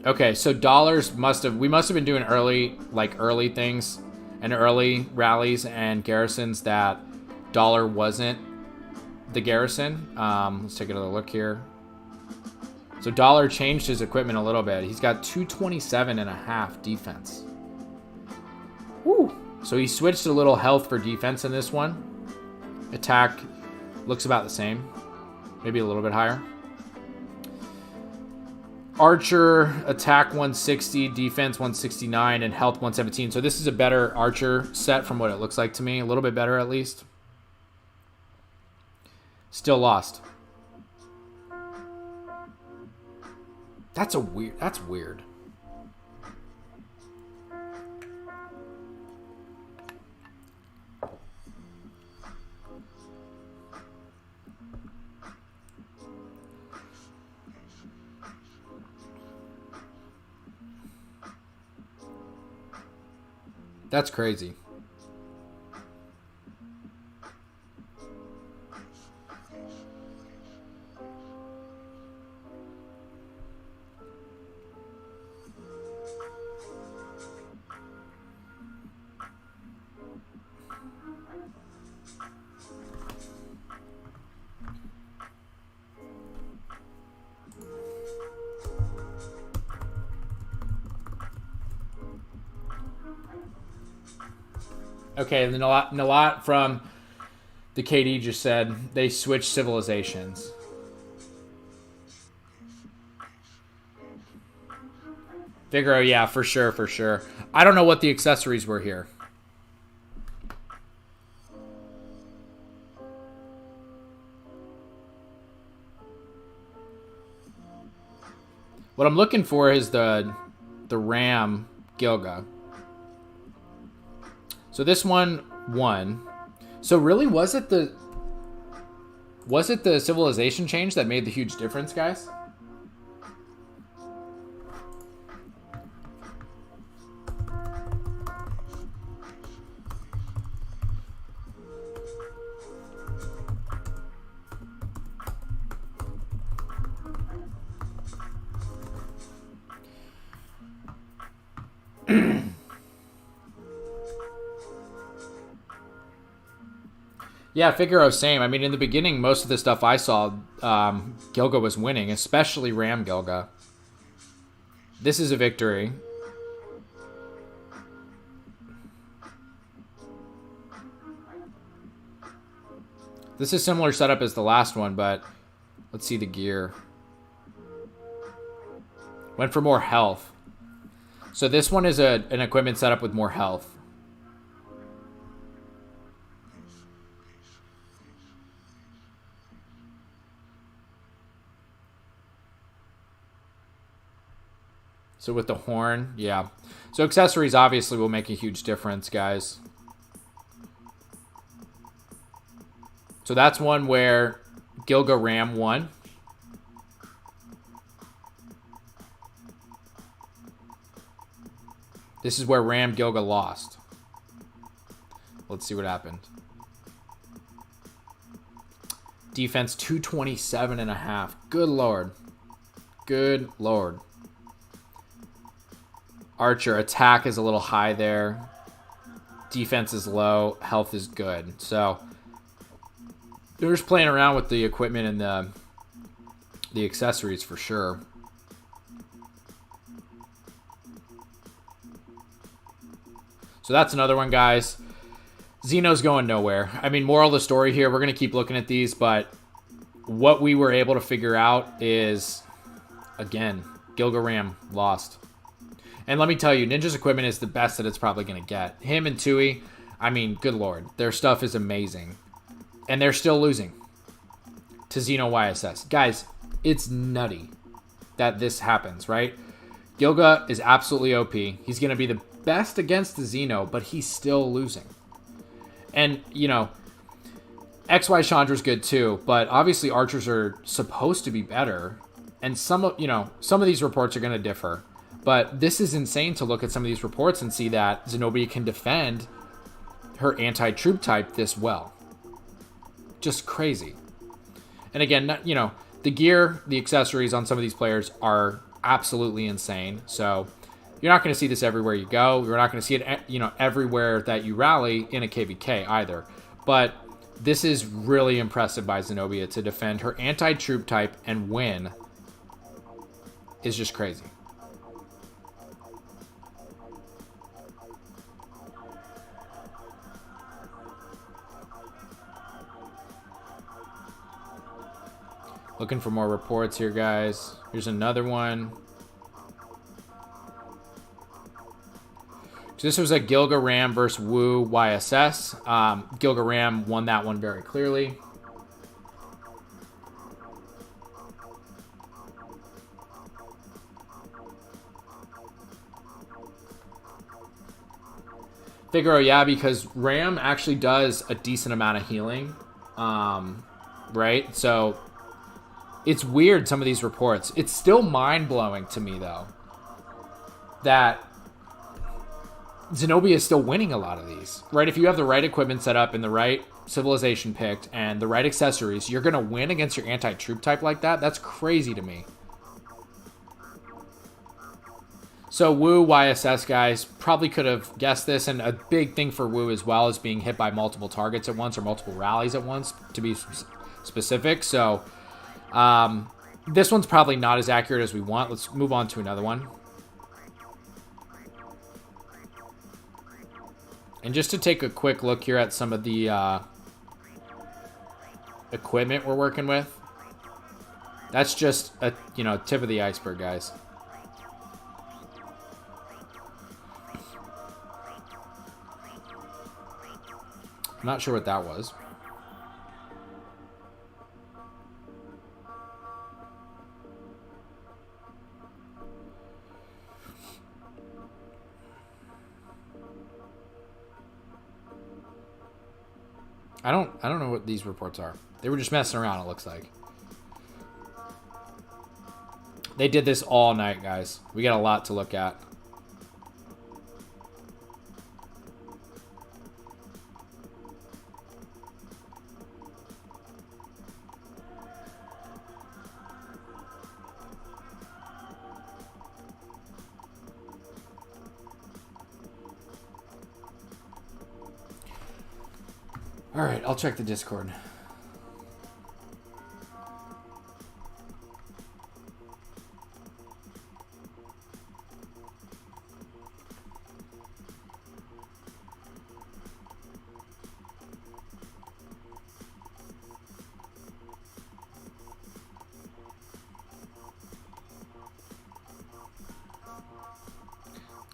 Speaker 1: Okay, so dollars we must have been doing early things and early rallies and garrisons that dollar wasn't the garrison. Let's take another look here. So dollar changed his equipment a little bit. He's got 227.5 defense. Woo! So he switched a little health for defense in this one. Attack looks about the same. Maybe a little bit higher. Archer, attack 160, defense 169, and health 117. So this is a better Archer set from what it looks like to me. A little bit better at least. Still lost. That's weird. That's crazy. Okay, and then a lot from the KD just said they switched civilizations. Figaro, yeah, for sure. I don't know what the accessories were here. What I'm looking for is the Ram Gilga. So this one won. So really, was it the civilization change that made the huge difference, guys? Yeah, Figaro, same. I mean, in the beginning, most of the stuff I saw, Gilga was winning, especially Ram Gilga. This is a victory. This is similar setup as the last one, but let's see the gear. Went for more health. So this one is an equipment setup with more health. So with the horn, yeah. So accessories obviously will make a huge difference, guys. So that's one where Gilga Ram won. This is where Ram Gilga lost. Let's see what happened. Defense 227.5. Good lord. Good lord. Archer, attack is a little high there. Defense is low. Health is good. So they're just playing around with the equipment and the accessories for sure. So that's another one, guys. Xeno's going nowhere. I mean, moral of the story here, we're going to keep looking at these, but what we were able to figure out is, again, Gilga Ram lost. And let me tell you, Ninja's equipment is the best that it's probably going to get. Him and Tui, I mean, good lord. Their stuff is amazing. And they're still losing to Xeno YSS. Guys, it's nutty that this happens, right? Gilga is absolutely OP. He's going to be the best against the Xeno, but he's still losing. And, you know, XY Chandra's good too, but obviously archers are supposed to be better. And some of these reports are going to differ. But this is insane to look at some of these reports and see that Zenobia can defend her anti-troop type this well. Just crazy. And again, you know, the gear, the accessories on some of these players are absolutely insane. So you're not going to see this everywhere you go. You're not going to see it, you know, everywhere that you rally in a KVK either. But this is really impressive by Zenobia to defend her anti-troop type and win is just crazy. Looking for more reports here, guys. Here's another one. So this was a Gilga Ram versus Wu YSS. Gilga Ram won that one very clearly. Figaro, yeah, because Ram actually does a decent amount of healing. Right? So it's weird, some of these reports. It's still mind-blowing to me, though, that Zenobia is still winning a lot of these, right? If you have the right equipment set up and the right civilization picked and the right accessories, you're going to win against your anti-troop type like that. That's crazy to me. So Wu YSS, guys, probably could have guessed this, and a big thing for Wu as well is being hit by multiple targets at once or multiple rallies at once, to be specific. So this one's probably not as accurate as we want. Let's move on to another one. And just to take a quick look here at some of the equipment we're working with. That's just a, you know, tip of the iceberg, guys. I'm not sure what that was. I don't know what these reports are. They were just messing around, it looks like. They did this all night, guys. We got a lot to look at. All right, I'll check the Discord.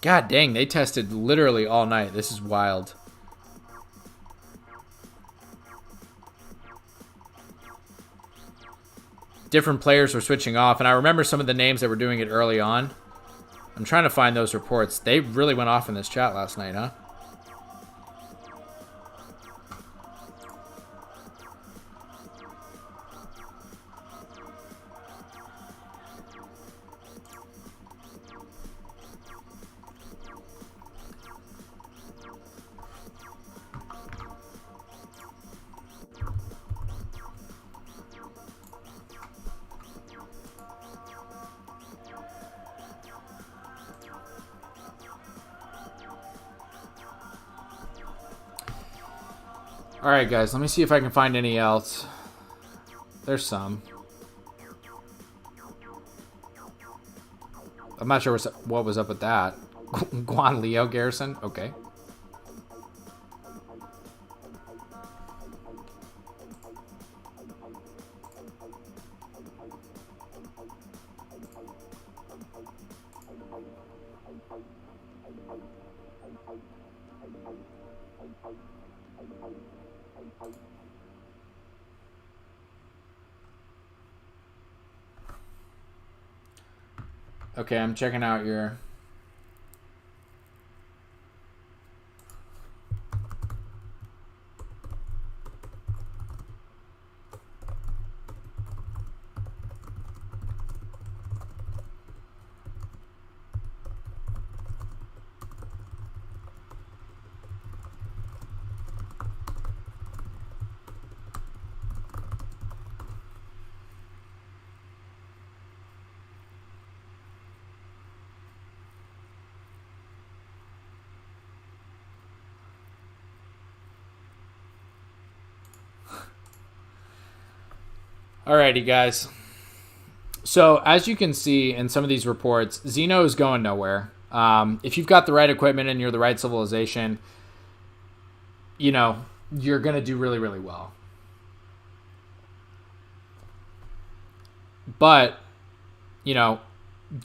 Speaker 1: God dang, they tested literally all night. This is wild. Different players were switching off, and I remember some of the names that were doing it early on. I'm trying to find those reports. They really went off in this chat last night, huh? Alright, guys, let me see if I can find any else. There's some. I'm not sure what was up with that. Guan Leo Garrison? Okay. Okay, I'm checking out your... Alrighty, guys. So, as you can see in some of these reports, Xeno is going nowhere. If you've got the right equipment and you're the right civilization, you know, you're going to do really, really well. But, you know,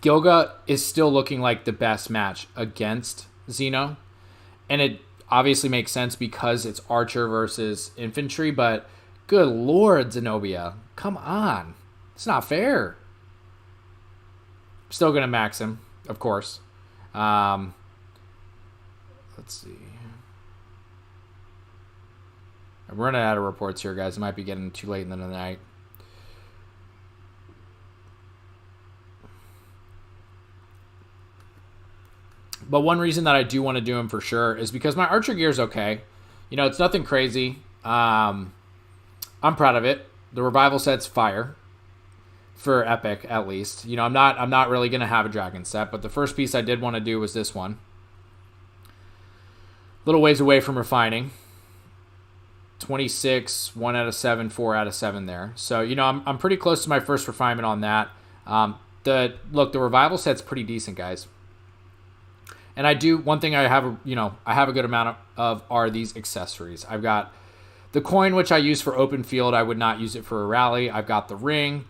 Speaker 1: Gilga is still looking like the best match against Xeno. And it obviously makes sense because it's archer versus infantry, but good lord, Zenobia. Come on. It's not fair. Still going to max him, of course. Let's see. I'm running out of reports here, guys. It might be getting too late in the night. But one reason that I do want to do him for sure is because my archer gear is okay. You know, it's nothing crazy. I'm proud of it. The revival set's fire for epic, at least. You know, I'm not really gonna have a dragon set, but the first piece I did want to do was this one. Little ways away from refining. 26, 1 out of 7, 4 out of 7 there. So, you know, I'm pretty close to my first refinement on that. The revival set's pretty decent, guys. And one thing I have a good amount of are these accessories. I've got the coin, which I use for open field. I would not use it for a rally. I've got the ring.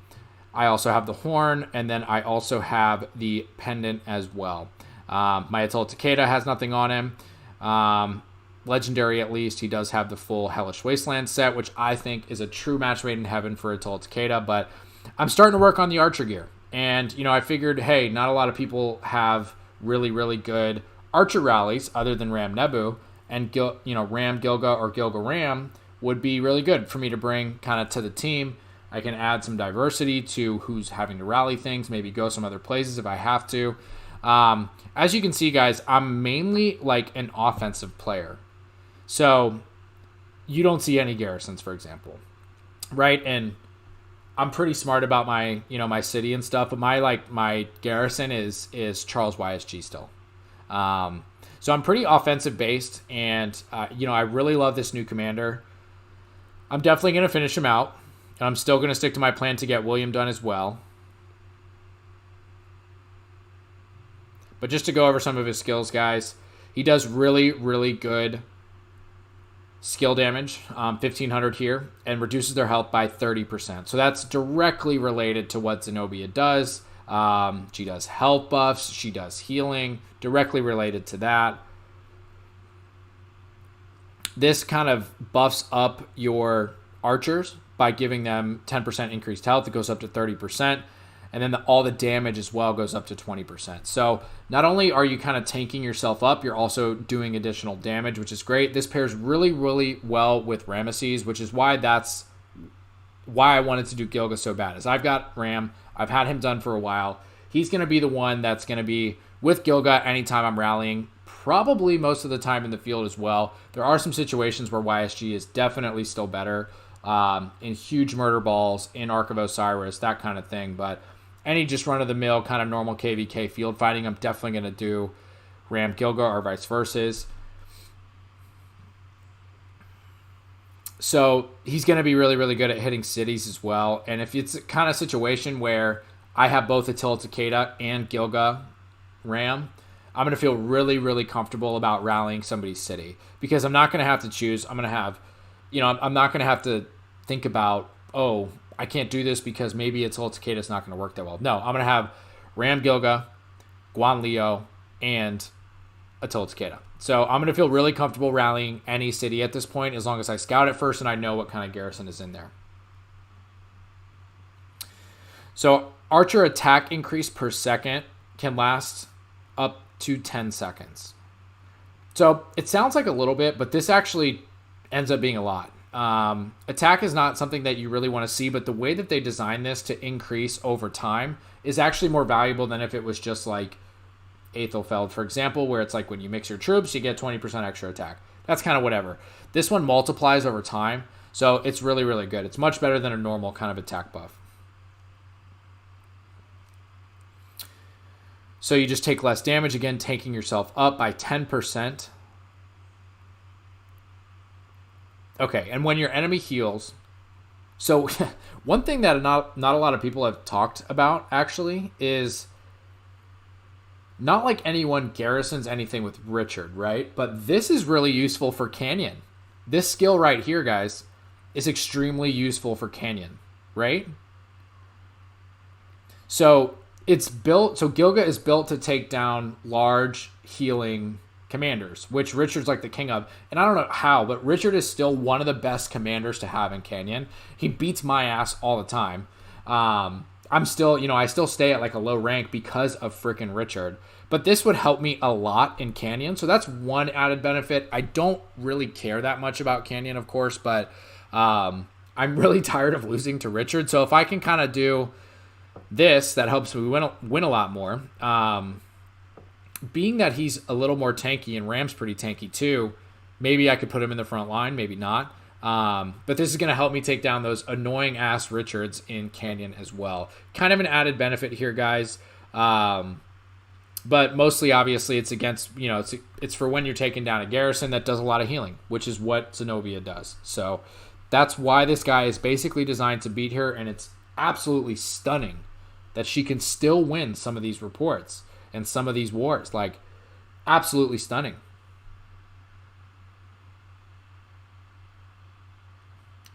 Speaker 1: I also have the horn, and then I also have the pendant as well. My Atoll Takeda has nothing on him. Legendary, at least, he does have the full Hellish Wasteland set, which I think is a true match made in heaven for Atoll Takeda. But I'm starting to work on the archer gear. And, you know, I figured, hey, not a lot of people have really, really good archer rallies other than Ram Nebu. And, Ram Gilga or Gilga Ram would be really good for me to bring kind of to the team. I can add some diversity to who's having to rally things, maybe go some other places if I have to. As you can see, guys, I'm mainly like an offensive player. So you don't see any garrisons, for example, right? And I'm pretty smart about my, my city and stuff, but my garrison is Charles YSG still. So I'm pretty offensive based, and I really love this new commander. I'm definitely going to finish him out, and I'm still going to stick to my plan to get William done as well. But just to go over some of his skills, guys, he does really, really good skill damage, 1,500 here, and reduces their health by 30%. So that's directly related to what Zenobia does. She does health buffs. She does healing, directly related to that. This kind of buffs up your archers by giving them 10% increased health. It goes up to 30%. And then all the damage as well goes up to 20%. So not only are you kind of tanking yourself up, you're also doing additional damage, which is great. This pairs really, really well with Ramesses, which is why I wanted to do Gilga so bad. Is I've got Ram. I've had him done for a while. He's going to be the one that's going to be with Gilga anytime I'm rallying, probably most of the time in the field as well. There are some situations where YSG is definitely still better in huge murder balls, in Ark of Osiris, that kind of thing. But any just run-of-the-mill kind of normal KVK field fighting, I'm definitely going to do Ram Gilga or vice versa. So he's going to be really, really good at hitting cities as well. And if it's a kind of situation where I have both Attila Takeda and Gilga Ram, I'm going to feel really, really comfortable about rallying somebody's city. Because I'm not going to have to choose. I'm going to have, I'm not going to have to think about, oh, I can't do this because maybe Attila Takeda is not going to work that well. No, I'm going to have Ram Gilga, Guan Leo, and Attila Takeda. So I'm going to feel really comfortable rallying any city at this point as long as I scout it first and I know what kind of garrison is in there. So archer attack increase per second can last up to 10 seconds. So it sounds like a little bit, but this actually ends up being a lot. Attack is not something that you really want to see, but the way that they design this to increase over time is actually more valuable than if it was just like Aethelfeld, for example, where it's like when you mix your troops, you get 20% extra attack. That's kind of whatever. This one multiplies over time, so it's really, really good. It's much better than a normal kind of attack buff. So you just take less damage, again, taking yourself up by 10%. Okay, and when your enemy heals, so one thing that not a lot of people have talked about, actually, is not like anyone garrisons anything with Richard, right? But this is really useful for Canyon. This skill right here, guys, is extremely useful for Canyon, right? So Gilga is built to take down large healing commanders, which Richard's like the king of. And I don't know how, but Richard is still one of the best commanders to have in Canyon. He beats my ass all the time. I'm still, I still stay at like a low rank because of freaking Richard. But this would help me a lot in Canyon. So that's one added benefit. I don't really care that much about Canyon, of course, but I'm really tired of losing to Richard. So if I can kind of do this, that helps me win a lot more. Being that he's a little more tanky and Ram's pretty tanky too, maybe I could put him in the front line, maybe not. But this is going to help me take down those annoying ass Richards in Canyon as well. Kind of an added benefit here, guys. But mostly, obviously, it's against, it's for when you're taking down a garrison that does a lot of healing, which is what Zenobia does. So that's why this guy is basically designed to beat her, and it's absolutely stunning that she can still win some of these reports and some of these wars. Like, absolutely stunning.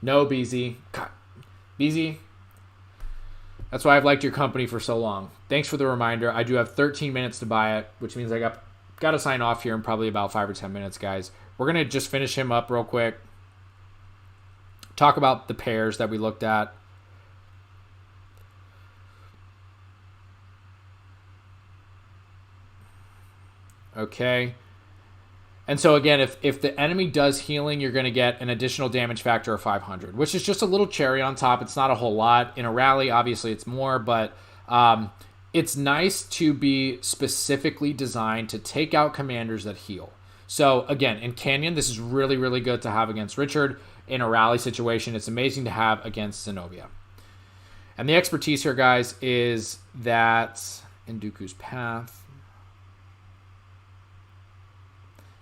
Speaker 1: No, BZ. God. BZ, that's why I've liked your company for so long. Thanks for the reminder. I do have 13 minutes to buy it, which means I got to sign off here in probably about 5 or 10 minutes, guys. We're going to just finish him up real quick. Talk about the pairs that we looked at. Okay. And so again, if the enemy does healing, you're going to get an additional damage factor of 500, which is just a little cherry on top. It's not a whole lot. In a rally, obviously it's more, but it's nice to be specifically designed to take out commanders that heal. So again, in Canyon, this is really, really good to have against Richard. In a rally situation, it's amazing to have against Zenobia. And the expertise here, guys, is that in Dooku's Path,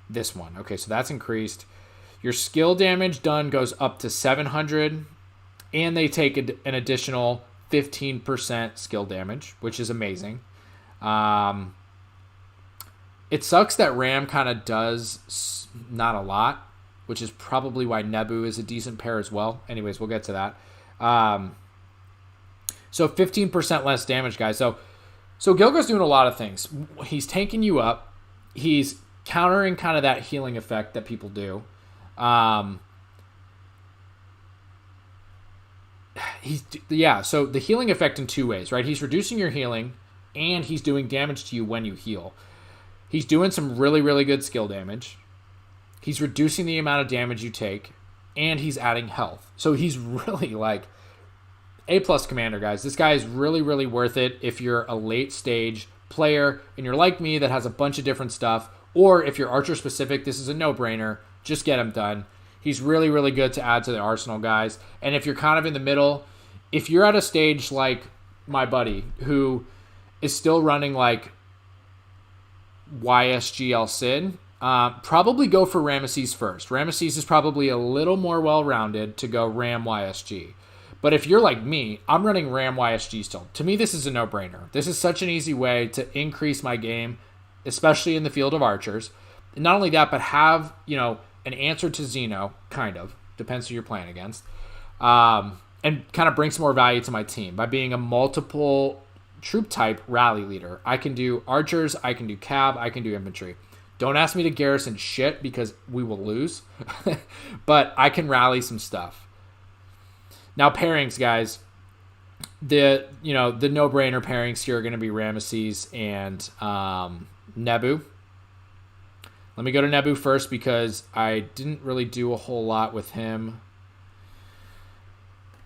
Speaker 1: this one. Okay, so that's increased. Your skill damage done goes up to 700, and they take an additional 15% skill damage, which is amazing. It sucks that Ram kind of does not a lot, which is probably why Nebu is a decent pair as well. Anyways, we'll get to that. So 15% less damage, guys. So So Gilga's doing a lot of things. He's tanking you up. He's countering kind of that healing effect that people do. So the healing effect in two ways, right? He's reducing your healing, and he's doing damage to you when you heal. He's doing some really, really good skill damage. He's reducing the amount of damage you take, and he's adding health. So he's really like A+ commander, guys. This guy is really, really worth it if you're a late stage player and you're like me that has a bunch of different stuff, or if you're archer specific, this is a no-brainer. Just get him done. He's really, really good to add to the arsenal, guys. And if you're kind of in the middle, if you're at a stage like my buddy who is still running like YSGL Sid, probably go for Ramesses first. Ramesses is probably a little more well-rounded to go Ram YSG. But if you're like me, I'm running Ram YSG still. To me, this is a no-brainer. This is such an easy way to increase my game, especially in the field of archers. And not only that, but have, an answer to Zeno, kind of. Depends who you're playing against. And kind of bring some more value to my team by being a multiple troop type rally leader. I can do archers, I can do cav, I can do infantry. Don't ask me to garrison shit because we will lose. But I can rally some stuff. Now pairings, guys. The no-brainer pairings here are going to be Ramesses and Nebu. Let me go to Nebu first because I didn't really do a whole lot with him.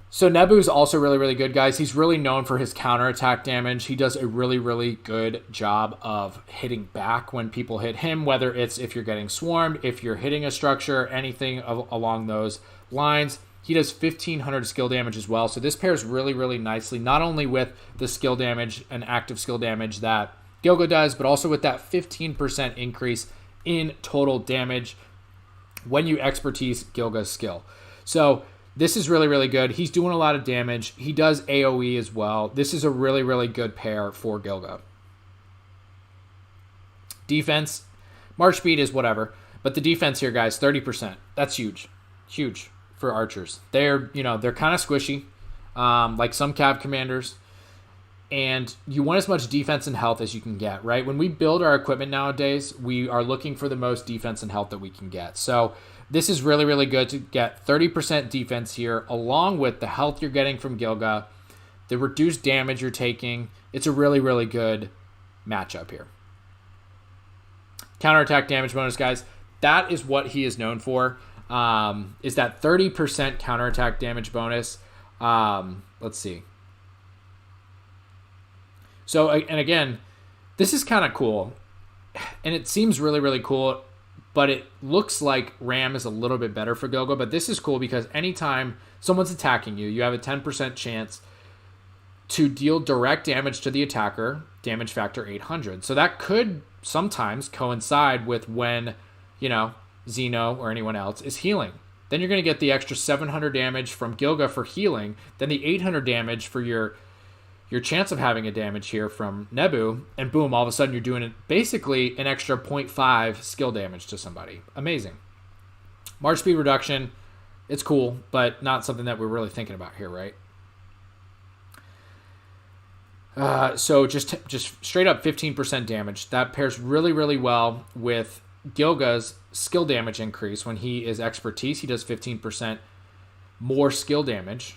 Speaker 1: So Nebu is also really, really good, guys. He's really known for his counterattack damage. He does a really, really good job of hitting back when people hit him, whether it's if you're getting swarmed, if you're hitting a structure, anything along those lines. He does 1,500 skill damage as well. So this pairs really, really nicely, not only with the skill damage and active skill damage that Gilga does, but also with that 15% increase in total damage when you expertise Gilga's skill. So this is really, really good. He's doing a lot of damage. He does AoE as well. This is a really, really good pair for Gilga. Defense, March speed is whatever, but the defense here, guys, 30%. That's huge. Huge for archers. They're kind of squishy, like some cav commanders. And you want as much defense and health as you can get, right? When we build our equipment nowadays, we are looking for the most defense and health that we can get. So this is really, really good to get 30% defense here, along with the health you're getting from Gilga, the reduced damage you're taking. It's a really, really good matchup here. Counterattack damage bonus, guys. That is what he is known for, is that 30% counterattack damage bonus. Let's see. So, and again, this is kind of cool, and it seems really, really cool, but it looks like Ram is a little bit better for Gilga, but this is cool because anytime someone's attacking you, you have a 10% chance to deal direct damage to the attacker, damage factor 800. So that could sometimes coincide with when, Zeno or anyone else is healing. Then you're going to get the extra 700 damage from Gilga for healing, then the 800 damage for your chance of having a damage here from Nebu, and boom, all of a sudden you're doing basically an extra 0.5 skill damage to somebody. Amazing. March speed reduction, it's cool, but not something that we're really thinking about here, right? So just straight up 15% damage. That pairs really, really well with Gilga's skill damage increase. When he is expertise, he does 15% more skill damage.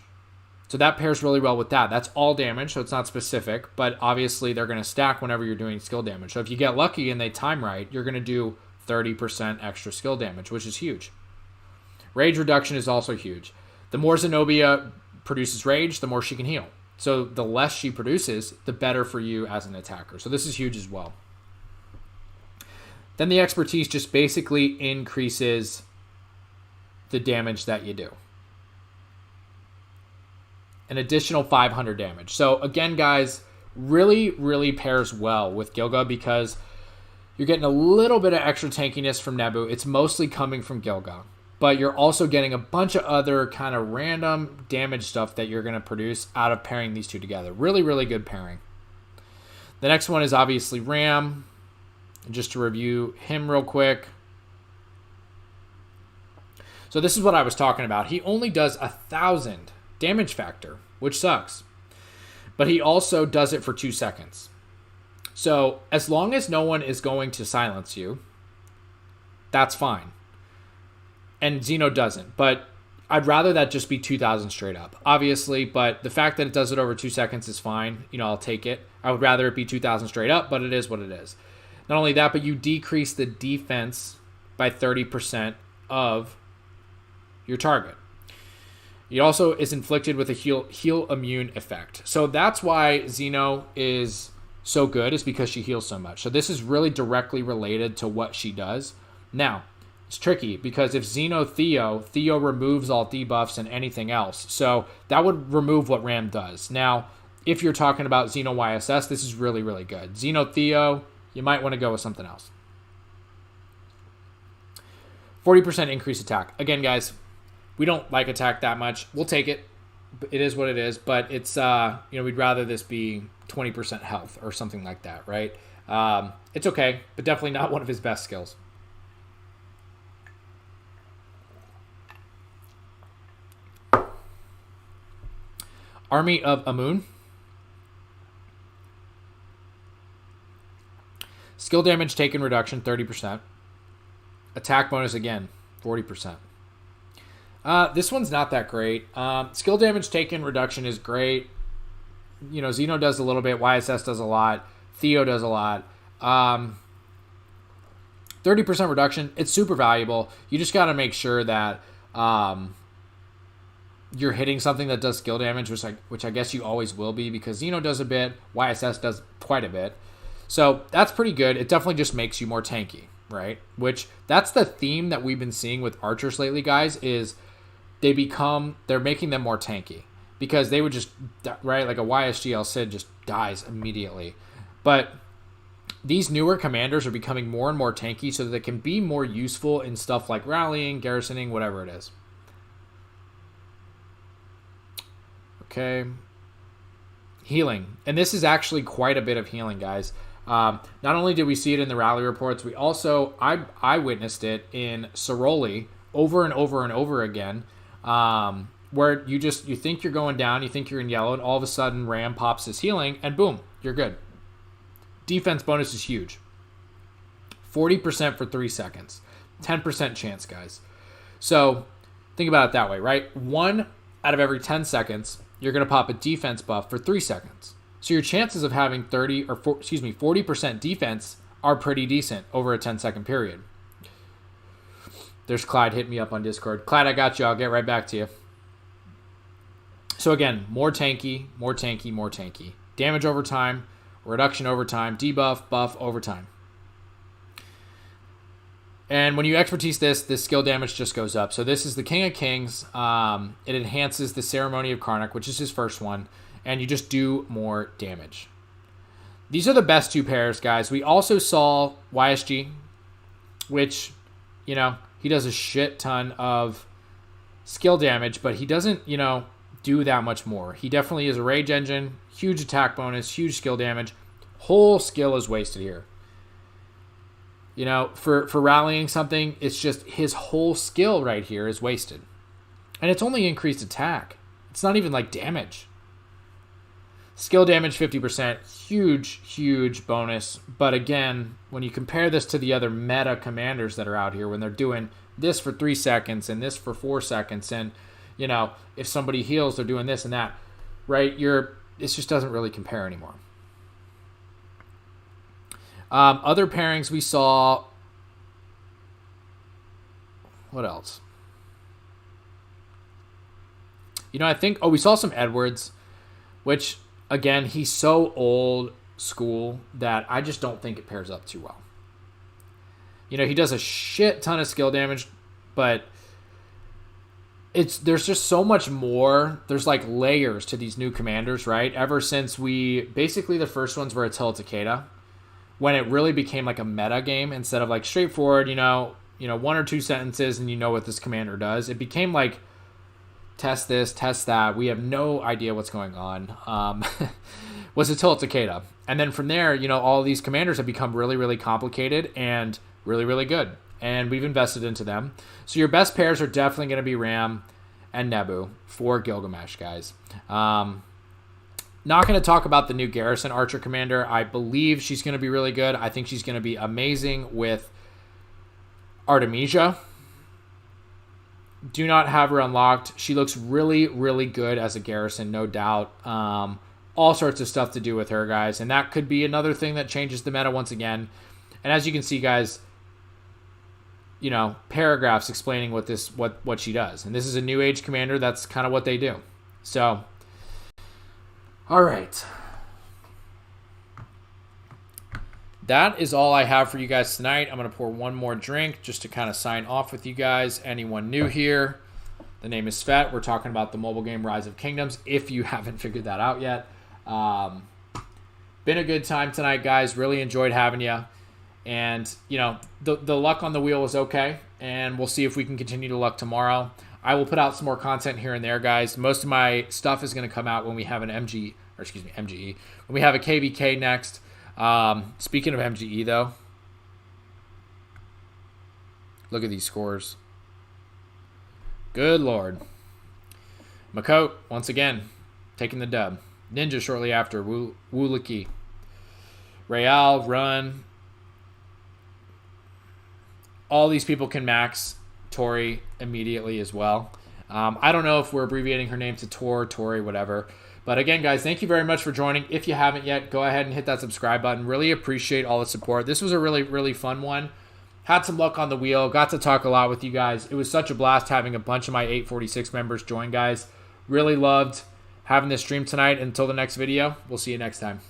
Speaker 1: So that pairs really well with that. That's all damage, so it's not specific, but obviously they're going to stack whenever you're doing skill damage. So if you get lucky and they time right, you're going to do 30% extra skill damage, which is huge. Rage reduction is also huge. The more Zenobia produces rage, the more she can heal. So the less she produces, the better for you as an attacker. So this is huge as well. Then the expertise just basically increases the damage that you do. An additional 500 damage. So again, guys, really, really pairs well with Gilga because you're getting a little bit of extra tankiness from Nebu. It's mostly coming from Gilga, but you're also getting a bunch of other kind of random damage stuff that you're going to produce out of pairing these two together. Really, really good pairing. The next one is obviously Ram. Just to review him real quick. So this is what I was talking about. He only does 1,000 damage factor, which sucks. But he also does it for 2 seconds. So as long as no one is going to silence you, that's fine. And Zeno doesn't, but I'd rather that just be 2,000 straight up, obviously, but the fact that it does it over 2 seconds is fine. I'll take it. I would rather it be 2,000 straight up, but it is what it is. Not only that, but you decrease the defense by 30% of your target. It also is inflicted with a heal immune effect. So that's why Zeno is so good, is because she heals so much. So this is really directly related to what she does. Now, it's tricky because if Zeno Theo removes all debuffs and anything else. So that would remove what Ram does. Now, if you're talking about Zeno YSS, this is really, really good. Zeno Theo, you might want to go with something else. 40% increased attack. Again, guys, we don't like attack that much. We'll take it. It is what it is, but it's, we'd rather this be 20% health or something like that, right? It's okay, but definitely not one of his best skills. Army of Amun. Skill damage taken reduction, 30%. Attack bonus again, 40%. This one's not that great. Skill damage taken reduction is great. Zeno does a little bit. YSS does a lot. Theo does a lot. 30% reduction. It's super valuable. You just got to make sure that you're hitting something that does skill damage, which I guess you always will be, because Zeno does a bit. YSS does quite a bit. So that's pretty good. It definitely just makes you more tanky, right? Which that's the theme that we've been seeing with archers lately, guys, is they're making them more tanky, because they would just, right, like a YSGL Sid just dies immediately. But these newer commanders are becoming more and more tanky so that they can be more useful in stuff like rallying, garrisoning, whatever it is. Okay. Healing. And this is actually quite a bit of healing, guys. Not only did we see it in the rally reports, we also, I witnessed it in Soroli over and over and over again, where you think you're going down, you think you're in yellow, and all of a sudden Ram pops his healing, and boom, you're good. Defense bonus is huge. 40% for 3 seconds. 10% chance, guys. So think about it that way, right? 1 out of every 10 seconds, you're going to pop a defense buff for 3 seconds. So your chances of having 40% defense are pretty decent over a 10-second period. There's Clyde, hit me up on Discord. Clyde, I got you. I'll get right back to you. So again, more tanky, more tanky, more tanky. Damage over time, reduction over time, debuff, buff over time. And when you expertise this skill damage just goes up. So this is the King of Kings. It enhances the Ceremony of Karnak, which is his first one. And you just do more damage. These are the best 2 pairs, guys. We also saw YSG, which, he does a shit ton of skill damage, but he doesn't, do that much more. He definitely is a rage engine, huge attack bonus, huge skill damage. Whole skill is wasted here. For rallying something, it's just his whole skill right here is wasted. And it's only increased attack. It's not even like damage. Skill damage 50%, huge, huge bonus. But again, when you compare this to the other meta commanders that are out here, when they're doing this for 3 seconds and this for 4 seconds, and if somebody heals, they're doing this and that, right? It just doesn't really compare anymore. Other pairings we saw. What else? I think, we saw some Edwards, which, again, he's so old school that I just don't think it pairs up too well. He does a shit ton of skill damage, but there's just so much more. There's like layers to these new commanders, right? Ever since basically the first ones were Attila Takeda, when it really became like a meta game instead of like straightforward, 1 or 2 sentences and you know what this commander does. It became like, test this, test that. We have no idea what's going on. Was Attila Takeda. And then from there, all these commanders have become really, really complicated and really, really good. And we've invested into them. So your best pairs are definitely going to be Ram and Nebu for Gilgamesh, guys. Not going to talk about the new Garrison Archer Commander. I believe she's going to be really good. I think she's going to be amazing with Artemisia. Do not have her unlocked. She looks really, really good as a Garrison, no doubt. All sorts of stuff to do with her, guys. And that could be another thing that changes the meta once again. And as you can see, guys, you know, paragraphs explaining what she does. And this is a new age commander. That's kind of what they do. So, all right. That is all I have for you guys tonight. I'm going to pour one more drink just to kind of sign off with you guys. Anyone new here, the name is Svett. We're talking about the mobile game Rise of Kingdoms, if you haven't figured that out yet. Been a good time tonight, guys. Really enjoyed having you. And, you know, the luck on the wheel was okay. And we'll see if we can continue to luck tomorrow. I will put out some more content here and there, guys. Most of my stuff is going to come out when we have an MGE. When we have a KVK next. Speaking of MGE, though, look at these scores. Good Lord. Makot, once again, taking the dub. Ninja shortly after. Wuliki. Real, Run. All these people can max Tori immediately as well. I don't know if we're abbreviating her name to Tori, whatever. But again, guys, thank you very much for joining. If you haven't yet, go ahead and hit that subscribe button. Really appreciate all the support. This was a really, really fun one. Had some luck on the wheel. Got to talk a lot with you guys. It was such a blast having a bunch of my 846 members join, guys. Really loved having this stream tonight. Until the next video, we'll see you next time.